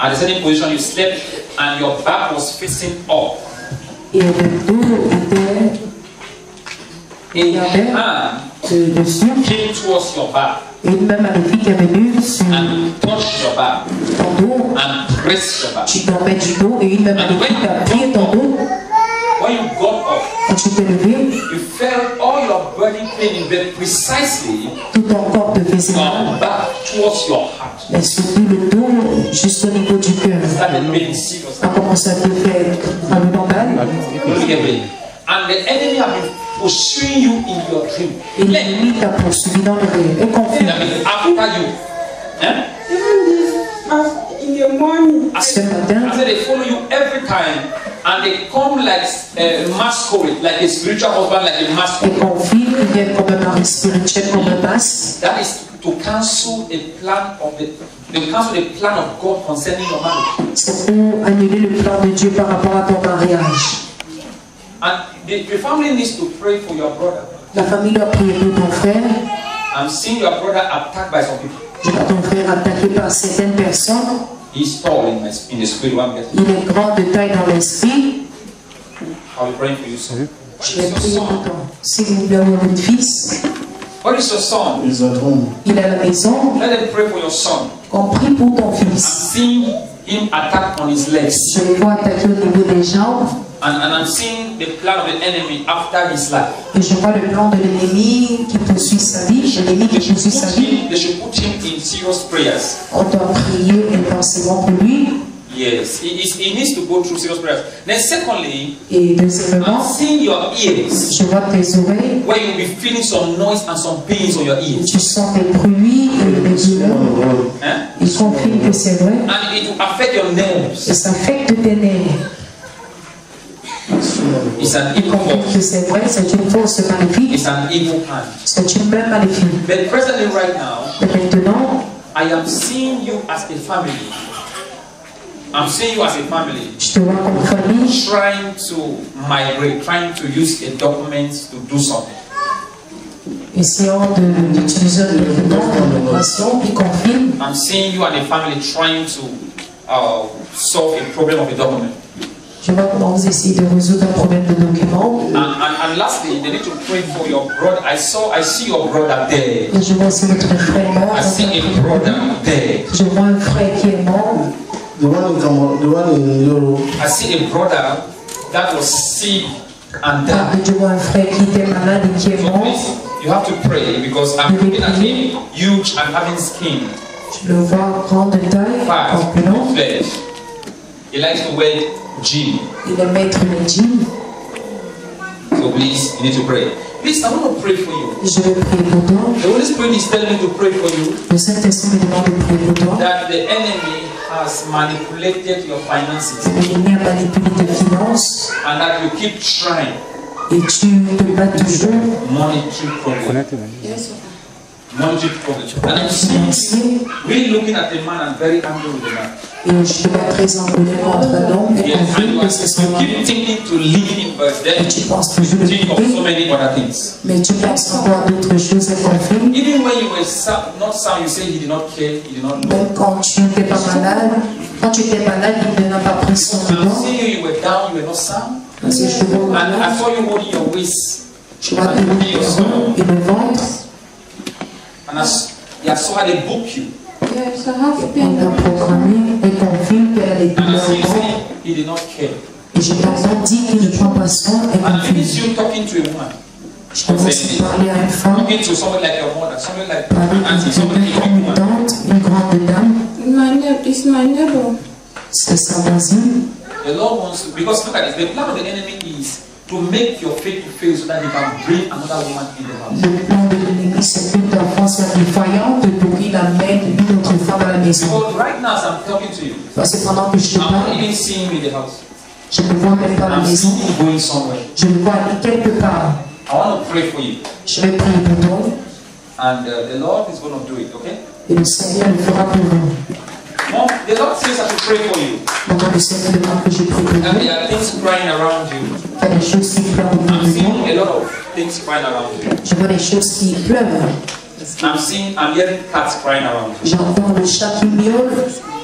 at a certain position, you slept and your back was facing up. Et le dos était A hand dessus. came towards your back Et une main maléfique est venue sur and touched your back ton dos. and pressed your back. Tu tombais du dos et une main maléfique a pris ton dos. When you got up, Quand tu t'es levé, you felt all your body pain in bed precisely tout ton corps te faisait mal. your back towards your heart. Mais surtout le dos jusqu'au niveau du cœur. Started paining seriously. Ça commence à te faire vraiment mal. And the enemy have been pursuing you in your dream. Et l'ennemi t'a poursuivi dans le rêve. Et They confus. have been after you. Eh? In the morning, Ce matin, I said they follow you every time, and they come like a masquerade, like a spiritual husband, like a et masquerade. confus, il vient comme un mari spirituel, comme un masque. That is to cancel a plan of they cancel the plan of God concerning your marriage. C'est pour annuler le plan de Dieu par rapport à ton mariage. And the family needs to pray for your brother. La famille doit prier pour ton frère. I'm seeing your brother attacked by some people. Je vois ton frère attaqué par certaines personnes. He's tall in the spirit. One guy. Il est grand de taille dans l'esprit. I'll be praying for you soon. Je vais prier pour toi. S'il vous plaît, mon fils, What is your son? He's at home. Il est à la maison. Let them pray for your son. On prie pour ton I'm fils. seeing him attack on his legs. Je le vois attaquer au niveau des jambes. And I'm seeing the plan of the enemy after his life. Et je vois le plan de l'ennemi qui poursuit sa vie. L'ennemi qui poursuit sa vie. They should put him in serious prayers. On doit prier intensément pour lui. Yes, he needs to go through serious prayers. Then secondly, Et deuxièmement, I'm seeing your ears, je vois tes oreilles. where you'll be feeling some noise and some pains on your ears. Tu sens des bruits et des douleurs. Hein? Il confirme que c'est vrai. And it will affect your nerves. Et ça affecte tes nerfs. It's an Il evil confirme force. que c'est vrai. C'est une force maléfique. It's an evil hand. C'est une main maléfique. But presently right now, Et maintenant, I am seeing you as a family. I'm seeing you as a family je te vois comme famille. trying to migrate, trying to use a document to do something. Essayant d'utiliser un document d'immigration qui confirme. I'm seeing you and a family trying to solve a problem of a document. Je vois comment vous essayez de résoudre un problème de document. And lastly, they need to pray for your brother. I see your brother there. Et je vois aussi votre frère mort. I see a brother there. Je vois un frère qui est mort. The one in Europe. I see a brother that was sick and Ah, died. je vois un frère qui était malade et qui est So mort. please, you have to pray because I'm looking at him huge and having skin, Je le vois grand de taille, fat, corpulent. flesh. He likes to wear jeans. Il est maître de jean. So please, you need to pray. Please, I want to pray for you. Je vais prier pour toi. The Holy Spirit is telling me to pray for you Le Saint-Esprit me demande de prier pour toi. that the enemy has manipulated your finances L'ennemi a manipulé tes finances and that you keep trying. et tu te bats toujours. Monetary problem. Monetary problem. And I'm seeing you really looking at the man and very angry with the man. Et je te vois très en colère contre l'homme et Yes, and confirme you, que c'est son you mari. keep thinking to leave him, but Et then tu you penses toujours le think of so quitter, many other things. mais tu penses encore à d'autres choses et confirme. Even when you were not sound, you say he did not care, he did not know. Même quand tu n'étais pas malade, il n'a pas pris son I'm temps. seeing you were down, you were not sound. Parce que je te vois And I malade, saw you holding your waist. tu vois tes mains et le ventre. And I saw how they book you. Yes, I have On pain. a programmé et confirme qu'elle a des And I douleurs see au you ventre. saying he did not care. Et je t'entends dire qu'il ne prend pas soin et And it confirme. is you talking to a woman. Je te vois aussi parler à une femme, Talking to somebody like your mother, somebody like parler your auntie, somebody like à your une woman. tante, une grande dame. It's my neighbor. C'est sa voisine. The Lord wants to, because look at this, the plan of the enemy is to make your faith to fail so that he can bring another woman in the house. Le plan de l'ennemi, c'est que ta foi soit défaillante pour qu'il amène une autre femme à la maison. So right now as I'm talking to you, Parce que pendant que je te I'm not parle, even seeing you in the house. je ne vois même pas la I'm maison. seeing you going somewhere. Je le vois aller quelque part. I want to pray for you. Je vais prier pour toi And the Lord is going to do it, okay? et le Seigneur le fera pour vous. Mom, the Lord says I should pray for you. Maintenant, le Seigneur demande que je prie pour And vous. there are things crying around you. Il y a des choses qui pleurent autour I'm de seeing moi. a lot of things crying around you. Je vois des choses qui pleurent. I'm hearing cats crying around you. J'entends le chat qui miaule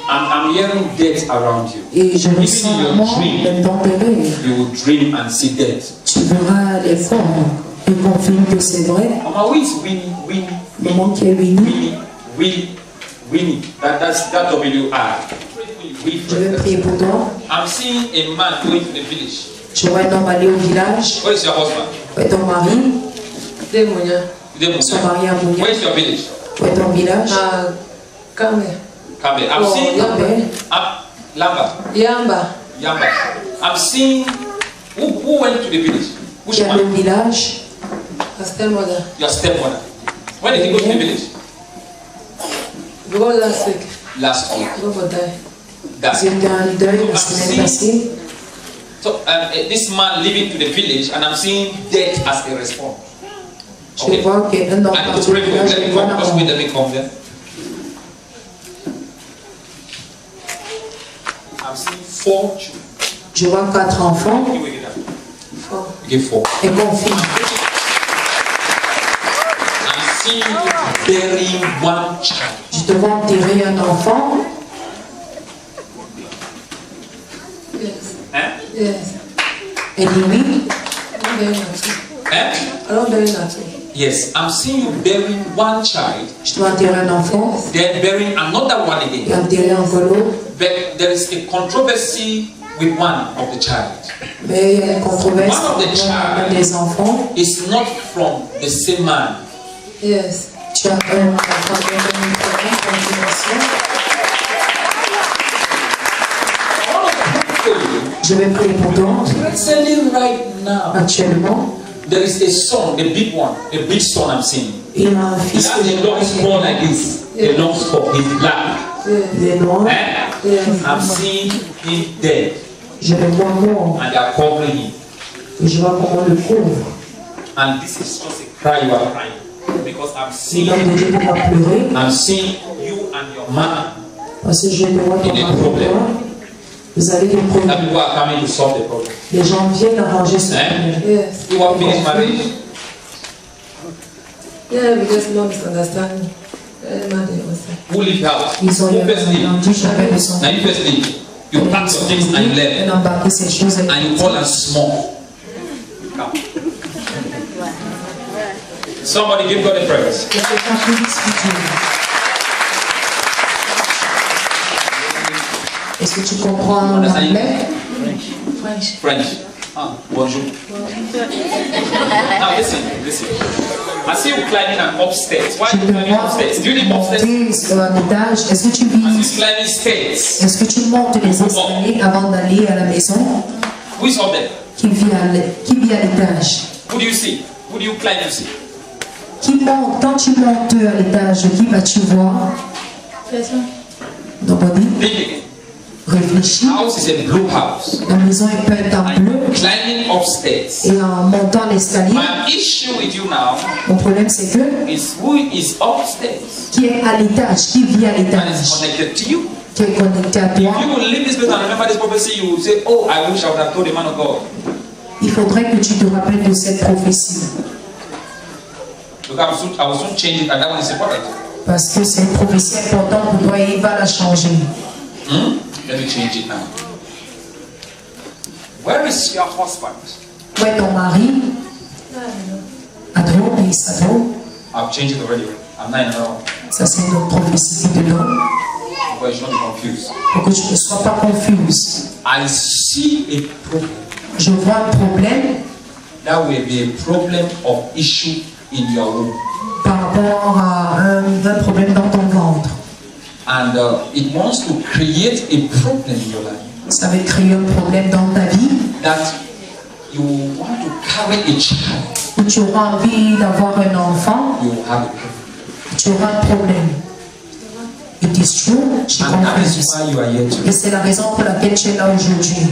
I'm hearing death around you. et je Even ressens in la your mort dream, même dans tes rêves. you will dream and see death. Tu verras les formes et confirme que c'est vrai. Mama, who is Winnie? Winnie? Le moment qui est béni, Winnie. That's W-I. je vais prier pour toi. I'm seeing a man going to the village. Je vois un homme aller au village. Where is your husband? Où est ton mari? Son mari à Mounia. Where is your village? Où est ton village? Kabe. I'm Oh, seeing Yambé. Lamba. Yamba. Yamba. I'm seeing who went to the village? Which Qui est le one? village? A stepmother. Your stepmother. When did you go to the village? Because last week. Last week. Go for die. J'ai That. eu un deuil la semaine passée. So this man living to the village, and I'm seeing death as a response. Je vois qu'un homme I need parti to au pray for you. village Let et me voit come. la Just mort. wait. Let me come there. I'm seeing 4 children. Je vois 4 enfants You will get that. Four. You get 4. et confirme. I'm seeing you burying 1 child. Je te vois enterrer un enfant. Yes. Hein? Yes. Elle dit oui. I don't bury nothing. Hein? I don't bury nothing. Yes, I'm seeing you burying one child, Je dois enterrer un enfant then burying another one et again. enterrer encore l'autre. But there is a controversy with one of the child. Mais il y a une controverse One of the avec child un des enfants. is not from the same man. Yes. Tu as un enfant qui a une continuation. Je vais prier pour toi. Actually, right now, Actuellement, there is a son, a big one, a big son I'm seeing. il a un He fils has a long spot like this, a long spot. He's black. il est noir. Eh? I'm seeing him dead, Je le vois mort. and they are covering him. Et je vois comment on le couvre. And this is just a cry you are crying, because Si l'homme de Dieu va pleurer, I'm seeing you and your man. parce que je le vois Il y a comme des un problèmes. problème. Vous avez des That problèmes. people are coming to solve the problem. Les gens viennent arranger ce Eh? problème. Yes. You have finished marriage. Yeah, because no misunderstanding. Mother also. Who leave house? Ils ont eu Who first leave? un petit chacun de son. Now you first leave. You pack your things and you left. On a embarqué ces choses et And you call us small. Come. Somebody give God a praise. quelqu'un peut discuter. Est-ce que tu comprends l'anglais? French. French. Ah, bonjour. Now listen. I see you climbing an upstairs. Why Je are you te climbing vois upstairs? Do you live upstairs? monter sur un étage. Est-ce que tu I see you vis? climbing stairs. Est-ce que tu montes les escaliers avant d'aller à la maison? Who is up there? Qui vit à l'étage? Who do you see? Who do you climb to see? Qui monte? Quand tu montes à l'étage, qui vas-tu voir? Person. Nobody. Think again. Réfléchis. House is a blue house. La maison est peinte en And bleu. you're climbing upstairs. Et en montant l'escalier, My issue with you now mon problème c'est que is who is upstairs qui est à l'étage, qui vit à and is l'étage, connected to you. qui est connecté à If toi, you will leave this place and remember this prophecy, you will say, oh, I wish I would have told the man of God. il faudrait que tu te rappelles de cette prophétie. Look, I will soon change it and that one is important. Parce que c'est une prophétie importante pour toi et il va la changer. Let me change it now. Where is your husband? Où est ton mari? À droite et à droite. I've changed it already. I'm not in a row. Ça c'est une autre prophétie qui te donne. But you should not be confused. Pour que tu ne sois pas confuse. I see a problem. Je vois un problème That will be a problem of issue in your womb. par rapport à un problème dans ton ventre. And it wants to create a problem in your life. Ça va créer un problème dans ta vie That you want to carry a child. où tu auras envie d'avoir un enfant, You have a problem. tu auras un problème. It is true, je And that is comprends. why you are here Et today. c'est la raison pour laquelle tu es là aujourd'hui.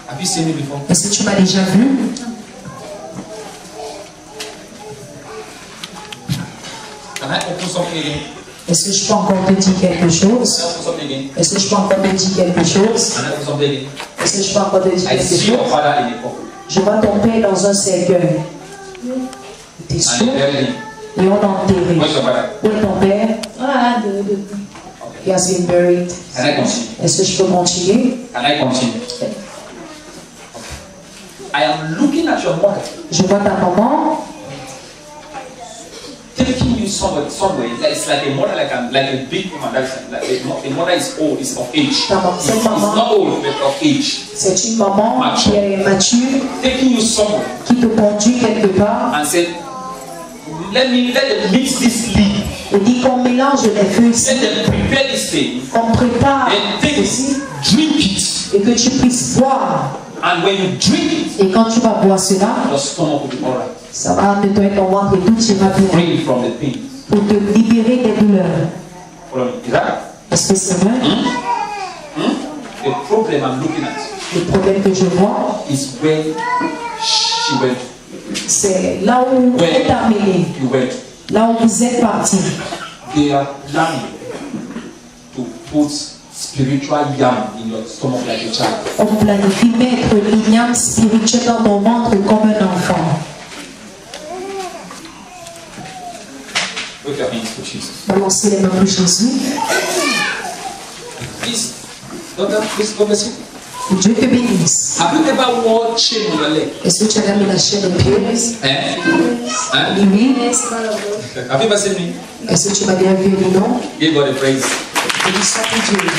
Have you seen me before? Est-ce que tu m'as déjà vu? Can I open something again? Est-ce que je peux encore te dire quelque chose? Can I open something again? Est-ce que je peux encore te dire quelque chose? Can I open something again? Est-ce que je peux encore te dire I quelque see your chose? father in a coffin. Je vois ton père dans un cercueil. T'es And sûr? they buried him. Et on l'a enterré. Where's your father? Où est ton père? Ah, de. He has been buried. Can I continue? Est-ce que je peux continuer? Can I continue? I am looking at your mother, Je vois ta maman taking you somewhere. It's like a mother, like a big woman. The mother is old, is of age. It's cette maman, not old, but of age. c'est une maman qui est mature, Taking you somewhere qui te conduit quelque part and said, let them mix this leaf. et dit qu'on mélange les feuilles, Let them prepare this thing qu'on prépare and take ceci it, drink it. et que tu puisses boire. And when you drink it, Et quand tu vas boire cela, your stomach will be alright. ça va nettoyer ton ventre et tout ira bien Free from the pain. pour te libérer des douleurs. Follow me. Is that right? Est-ce que c'est vrai? The problem I'm looking at Le problème que je vois, is where she went. c'est là où vous êtes amené, You went. là où vous êtes parti. They are planning to put spiritual yam in your stomach like a child. On planifie mettre l'igname spirituel dans ton ventre comme un enfant. Put your hands to Jesus. Balancez les mains pour Jésus. Please, daughter, please, God bless you. Que Dieu te bénisse. Have you ever worn chain on your leg? Est-ce que tu as mis la chaîne au pied? Eh? Hein? Oui. Have you ever seen me? Est-ce que tu m'as bien vu ou non? Give God a praise. Bénissons Dieu.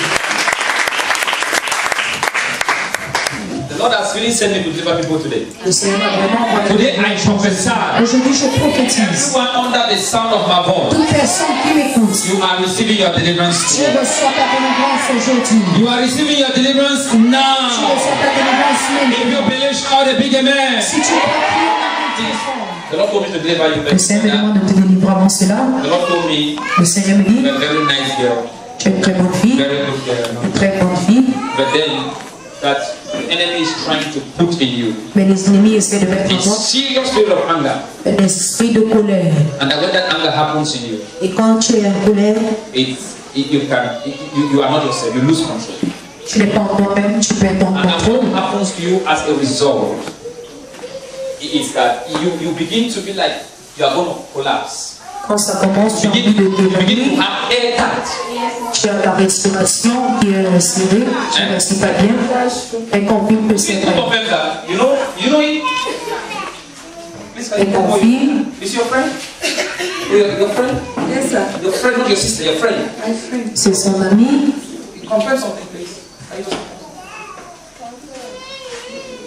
The Lord has really sent me to deliver people today. Le Seigneur m'a vraiment envoyé. Today I prophesy. Aujourd'hui, je prophétise. Everyone under the sound of my voice, Toute personne qui m'écoute, you are receiving your deliverance tu today. reçois ta délivrance aujourd'hui. You are receiving your deliverance Tu now. reçois ta délivrance If maintenant. you believe, shout a big amen. Si tu crois, prie en fort. The Lord told me to deliver you. Le Seigneur me demande de te délivrer avant cela. The Lord told me, Le Seigneur me dit, you're a very nice girl, tu es une très bonne fille, very good girl. une très bonne fille, But then that the enemy is trying to put in you mais les ennemis essaient de mettre a en toi serious spirit of anger. un esprit de colère. And that when that anger happens in you, Et quand tu es en colère, you are not yourself. You lose control. tu n'es pas en toi-même, tu perds ton And what contrôle. happens to you as a result is that you begin to be like you are going to collapse. Quand ça commence, tu as envie You de begin to devenir, have air tight. tu as ta respiration qui est serrée, tu ne respires pas bien, et confirme que c'est You vrai. confirm that. You know it. Please, can Et you come over? confirme, Is your friend? Your friend? Yes, sir. Your friend, not your sister. Your friend. My friend. c'est son ami. Confirm something, please. Are you just-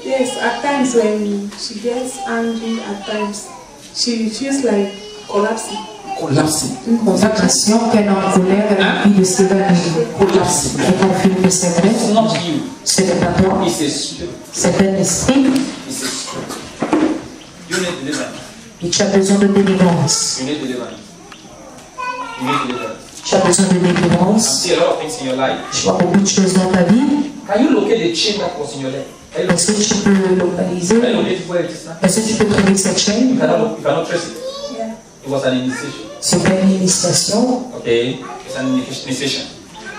Yes, at times when she gets angry, at times she feels like collapsing. Collapsing. Une consécration qu'elle est en colère, elle a envie de s'évanouir. Collapsing. Et confirme que c'est vrai, It's not you. ce n'est pas toi, It's a spirit. c'est un esprit, It's a spirit. You need deliverance. et tu as besoin de délivrance. You need deliverance. You need deliverance. Tu as besoin de I délivrance. see a lot of things in your life. Tu vois beaucoup de choses dans ta vie. Can you locate the chain that was in your leg? Can you Est-ce que tu peux localiser? locate where it is now? Est-ce que tu peux trouver cette chaîne? You cannot trace it. Yeah. It was an initiation. C'est une initiation. Okay? It's an initiation.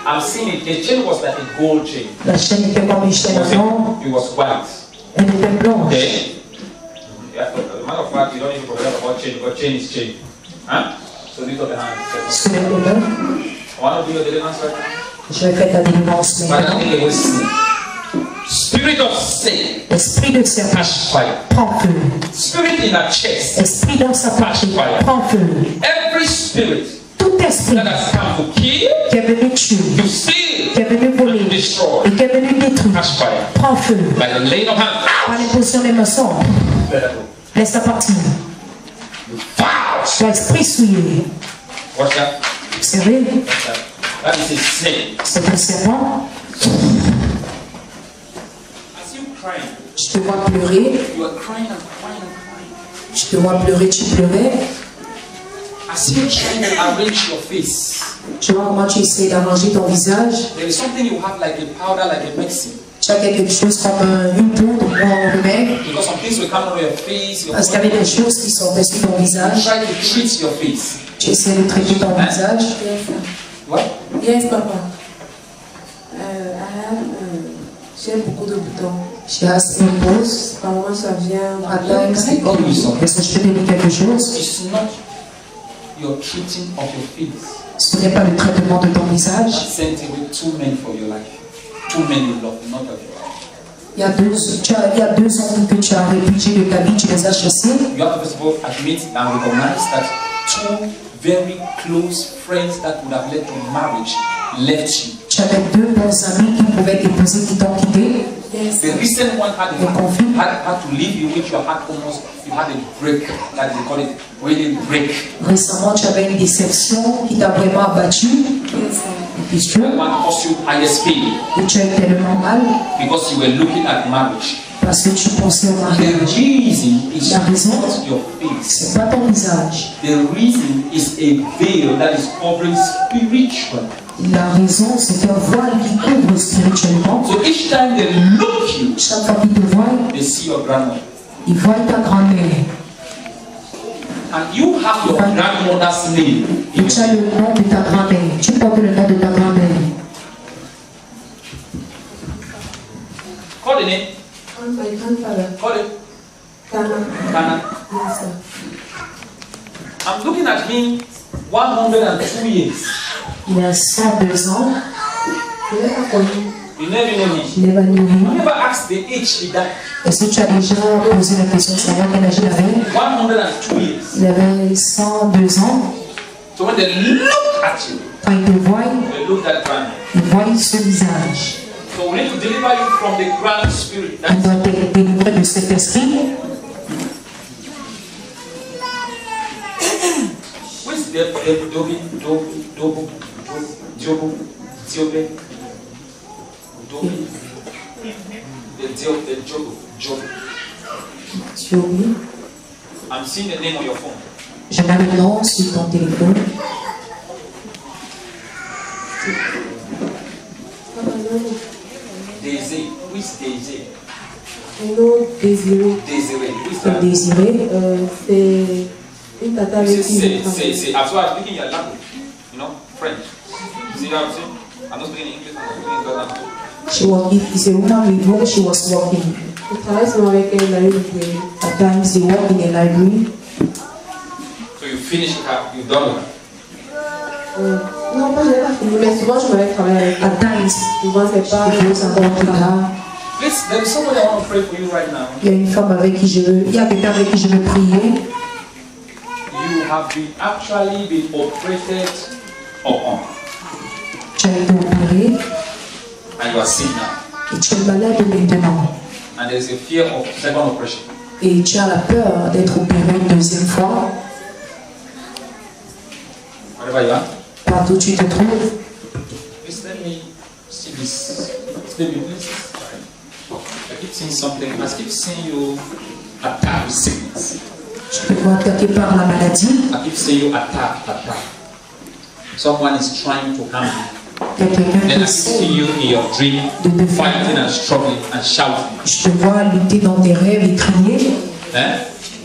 I'm seeing it. The chain was like a gold chain. La chaîne était comme une chaîne à or. It was white. Elle était blanche. Okay? Yeah, as a matter of fact, you don't need to forget about chain because chain is chain. Huh? So lift up the hand. Sous les mains. I want to do your deliverance right now. Je vais faire ta délivrance Father, maintenant. take away sin. Spirit of sin, Esprit de serpent, catch fire. prends feu. Spirit in our chest, Esprit dans sa poitrine, prends feu. every spirit Tout esprit that has come to kill, qui est venu tuer, to steal, qui est venu voler to destroy, et qui est venu détruire, catch fire. prends feu. By the laying of hands, Par l'imposition des mains sorts, let that go. laisse ta partir. Foul. Sois esprit souillé. Watch that. Observez, Watch that. That is a sin. c'est un serpent. As you crying, Je te vois pleurer. you are crying and crying and crying. Je te vois pleurer, tu pleurais. As you trying to arrange your face, Je vois comment tu essaies d'arranger ton visage. there is something you have like a powder, like a medicine. Tu as quelque chose comme une poudre ou un remède. Because some things will come on your face, your Parce qu'il y avait des choses qui sortaient sur ton You visage. try to treat your face. Tu essaies de traiter ton visage. Yes, sir. What? Yes, Papa. J'ai beaucoup de boutons. J'ai assez une pause. Par moment, ça vient. Attends, Can I tell you something? est-ce que je peux te dire quelque chose? It's not your treating of your face Ce n'est pas le traitement de ton that visage. sent away 2 men for your life. 2 men you love, not of your life. Il y a deux hommes que tu as répudiés de ta vie, tu les as chassés. You have to first of all admit and recognize that 2 very close friends that would have led to marriage left you. Tu avais deux bons amis qui pouvaient t'épouser, qui t'ont quitté. Yes, The sir. recent one had to leave you, which you had a break, that they call it, really break. Récemment, tu avais une déception qui t'a vraiment abattu. Yes, sir. Et puis tu That one caused you highest pain et tu as eu tellement mal because you were looking at marriage. parce que tu pensais au The mariage. reason is La raison, not your face. c'est pas ton visage. The reason is a veil that is covering spiritual. La raison, c'est un voile qui couvre spirituellement. So each time they look you, Chaque fois qu'ils te voient, they see your grandmother. ils voient ta grand-mère. And you have your grandmother's name. Et tu as le nom de ta grand-mère. Tu portes le nom de ta grand-mère. Call the name. My grandfather. Call it. Kana. Kana. Yes, sir. I'm looking at him 102 years. Il a 102 ans. Je l'ai pas connu. You never know me. Il never knew You him. never asked the age he died. Est-ce que tu as déjà posé la question de savoir quel âge il avait? 102 years. Il avait 102 ans. So when they look at you, Quand il te voit, they look at grand. il voit ce visage. So we need to deliver you from the grand spirit. On doit te délivrer de cet esprit. Which Thiobi. I'm seeing the name on your phone. Je mets le nom sur ton téléphone. Daisy. Who is Daisy? Non, Désiré. Désiré. Who is Le that? désiré. C'est une tata avec qui je travaille. C'est as well speaking your language. You know, French. See what I'm saying? I'm not speaking English, I'm speaking Ghana. She was, it's a woman with whom she was working. Je travaille souvent avec elle dans une librairie. At times they work in a library. So you finish it up, you've done it. Non, pas je n'ai pas fini, mais souvent je vais travailler avec elle. At times, Souvent c'est pas il faut savoir qu'il y a. Please, there is somebody I want to pray for you right now. Il y a une femme avec qui je veux, il y a quelqu'un avec qui je veux prier. You have been actually been operated upon, Tu as été opéré and you are sick now. et tu es malade maintenant. And there is a fear of second operation. Et tu as la peur d'être opéré une deuxième fois. Wherever you are, Partout où tu te trouves. please let me see this. Baby, please. I keep seeing something. I keep seeing you attack with sickness. Je te vois attaqué par la maladie. I keep seeing you attack. Someone is trying to harm you. Il y a quelqu'un Then I qui keep seeing essaie. you in your dream, fighting and struggling and shouting. Je te vois lutter dans tes rêves et crier. Eh?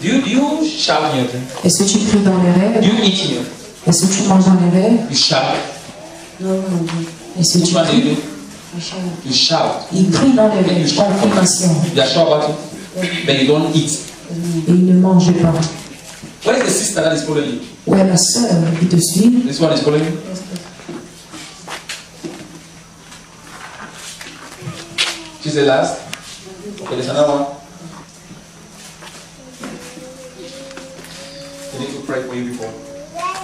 Do you shout in your dream? Est-ce que tu cries dans les Do rêves? you eat in your dream? Est-ce que tu manges dans les rêves? You shout. Est-ce que Which tu one do you cries? do? You shout. Il crie dans les rêves, confirmation. You are sure about it? But you don't eat. Et il ne mange pas. Where is the sister that is following you? Où est la sœur qui te suit? This one is following you? She's the last? Okay, there's another one. You need to pray for you before.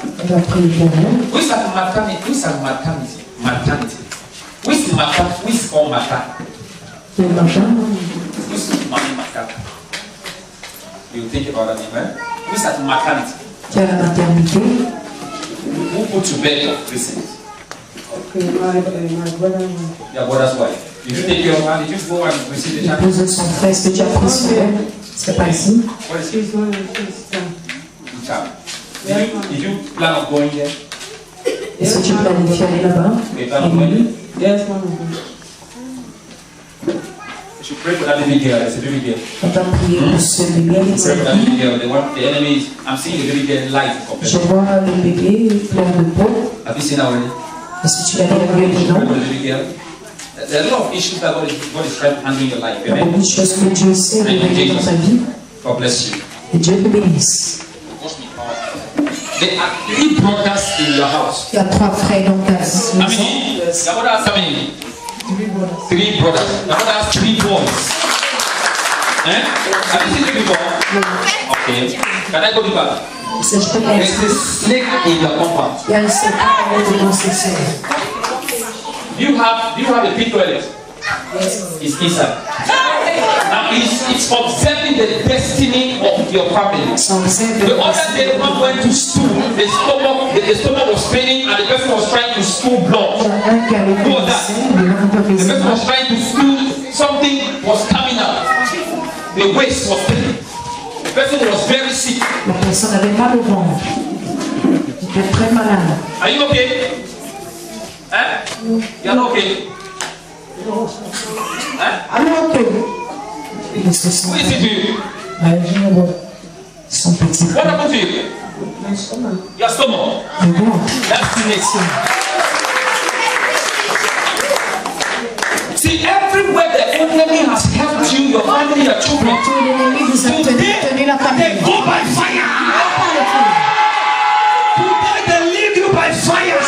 On va prier pour vous. Who is at maternity? Who is at maternity? Maternity. Who is maternity? Who is called maternity? Le matin, Who is mommy maternity? You think about that, amen? Who is at maternity? qui a la maternité. Who put to bed of recent? Okay, my brother. Your brother's wife. Did you take your hand? Did you go and receive the Il child? pose son frère. Est-ce que tu as pris son frère? C'est pas ici. What is it? She's one of his son. The child. Did you plan on going there? Est-ce que tu planifies aller là-bas? You plan on going there? Yes, one of them. You should pray for that baby girl. It's a baby girl. On va prier pour ce bébé. Pray for that baby girl. The enemy is. I'm seeing the baby girl light Je compared. vois le bébé plein de peau. Have you seen her already? Est-ce que tu l'as déjà vu You should pray dedans? for the baby girl. There are a lot of issues that God is trying to handle in your life. Il y a beaucoup Amen. de choses que Dieu sait régler dans ta vie. God bless you. Et Dieu te bénisse. There are 3 brothers in your house. Il y a 3 frères dans ta How maison. many? Your mother has how many? 3 brothers. Your mother has 3 boys. Eh? Have you seen 3 before? Okay. Can I go deeper? C'est je peux There's être. a snake in your compound. Il y a un serpent dans ton possession. Do you have a pit toilet? It's inside. Now it's observing the destiny of your family. Ça observe The le other day, one went to stool. The stomach was paining, and the person was trying to stool blood. un qui avait Who was that? commencé, le ventre The person résident. was trying to stool. Something was coming out. The waist was paining. The person was very sick. La personne avait mal au ventre. Il était très malade. Are you okay? Eh? You're not okay. Eh? Alors que ils se sont Who is it to you? ils sont petits. What happened to you? Your stomach. Le ventre. That's the next thing. See, everywhere the enemy has helped you, your family, your children, Tout l'ennemi vous a tenu la they famille. go by fire. Today they leave you by fire.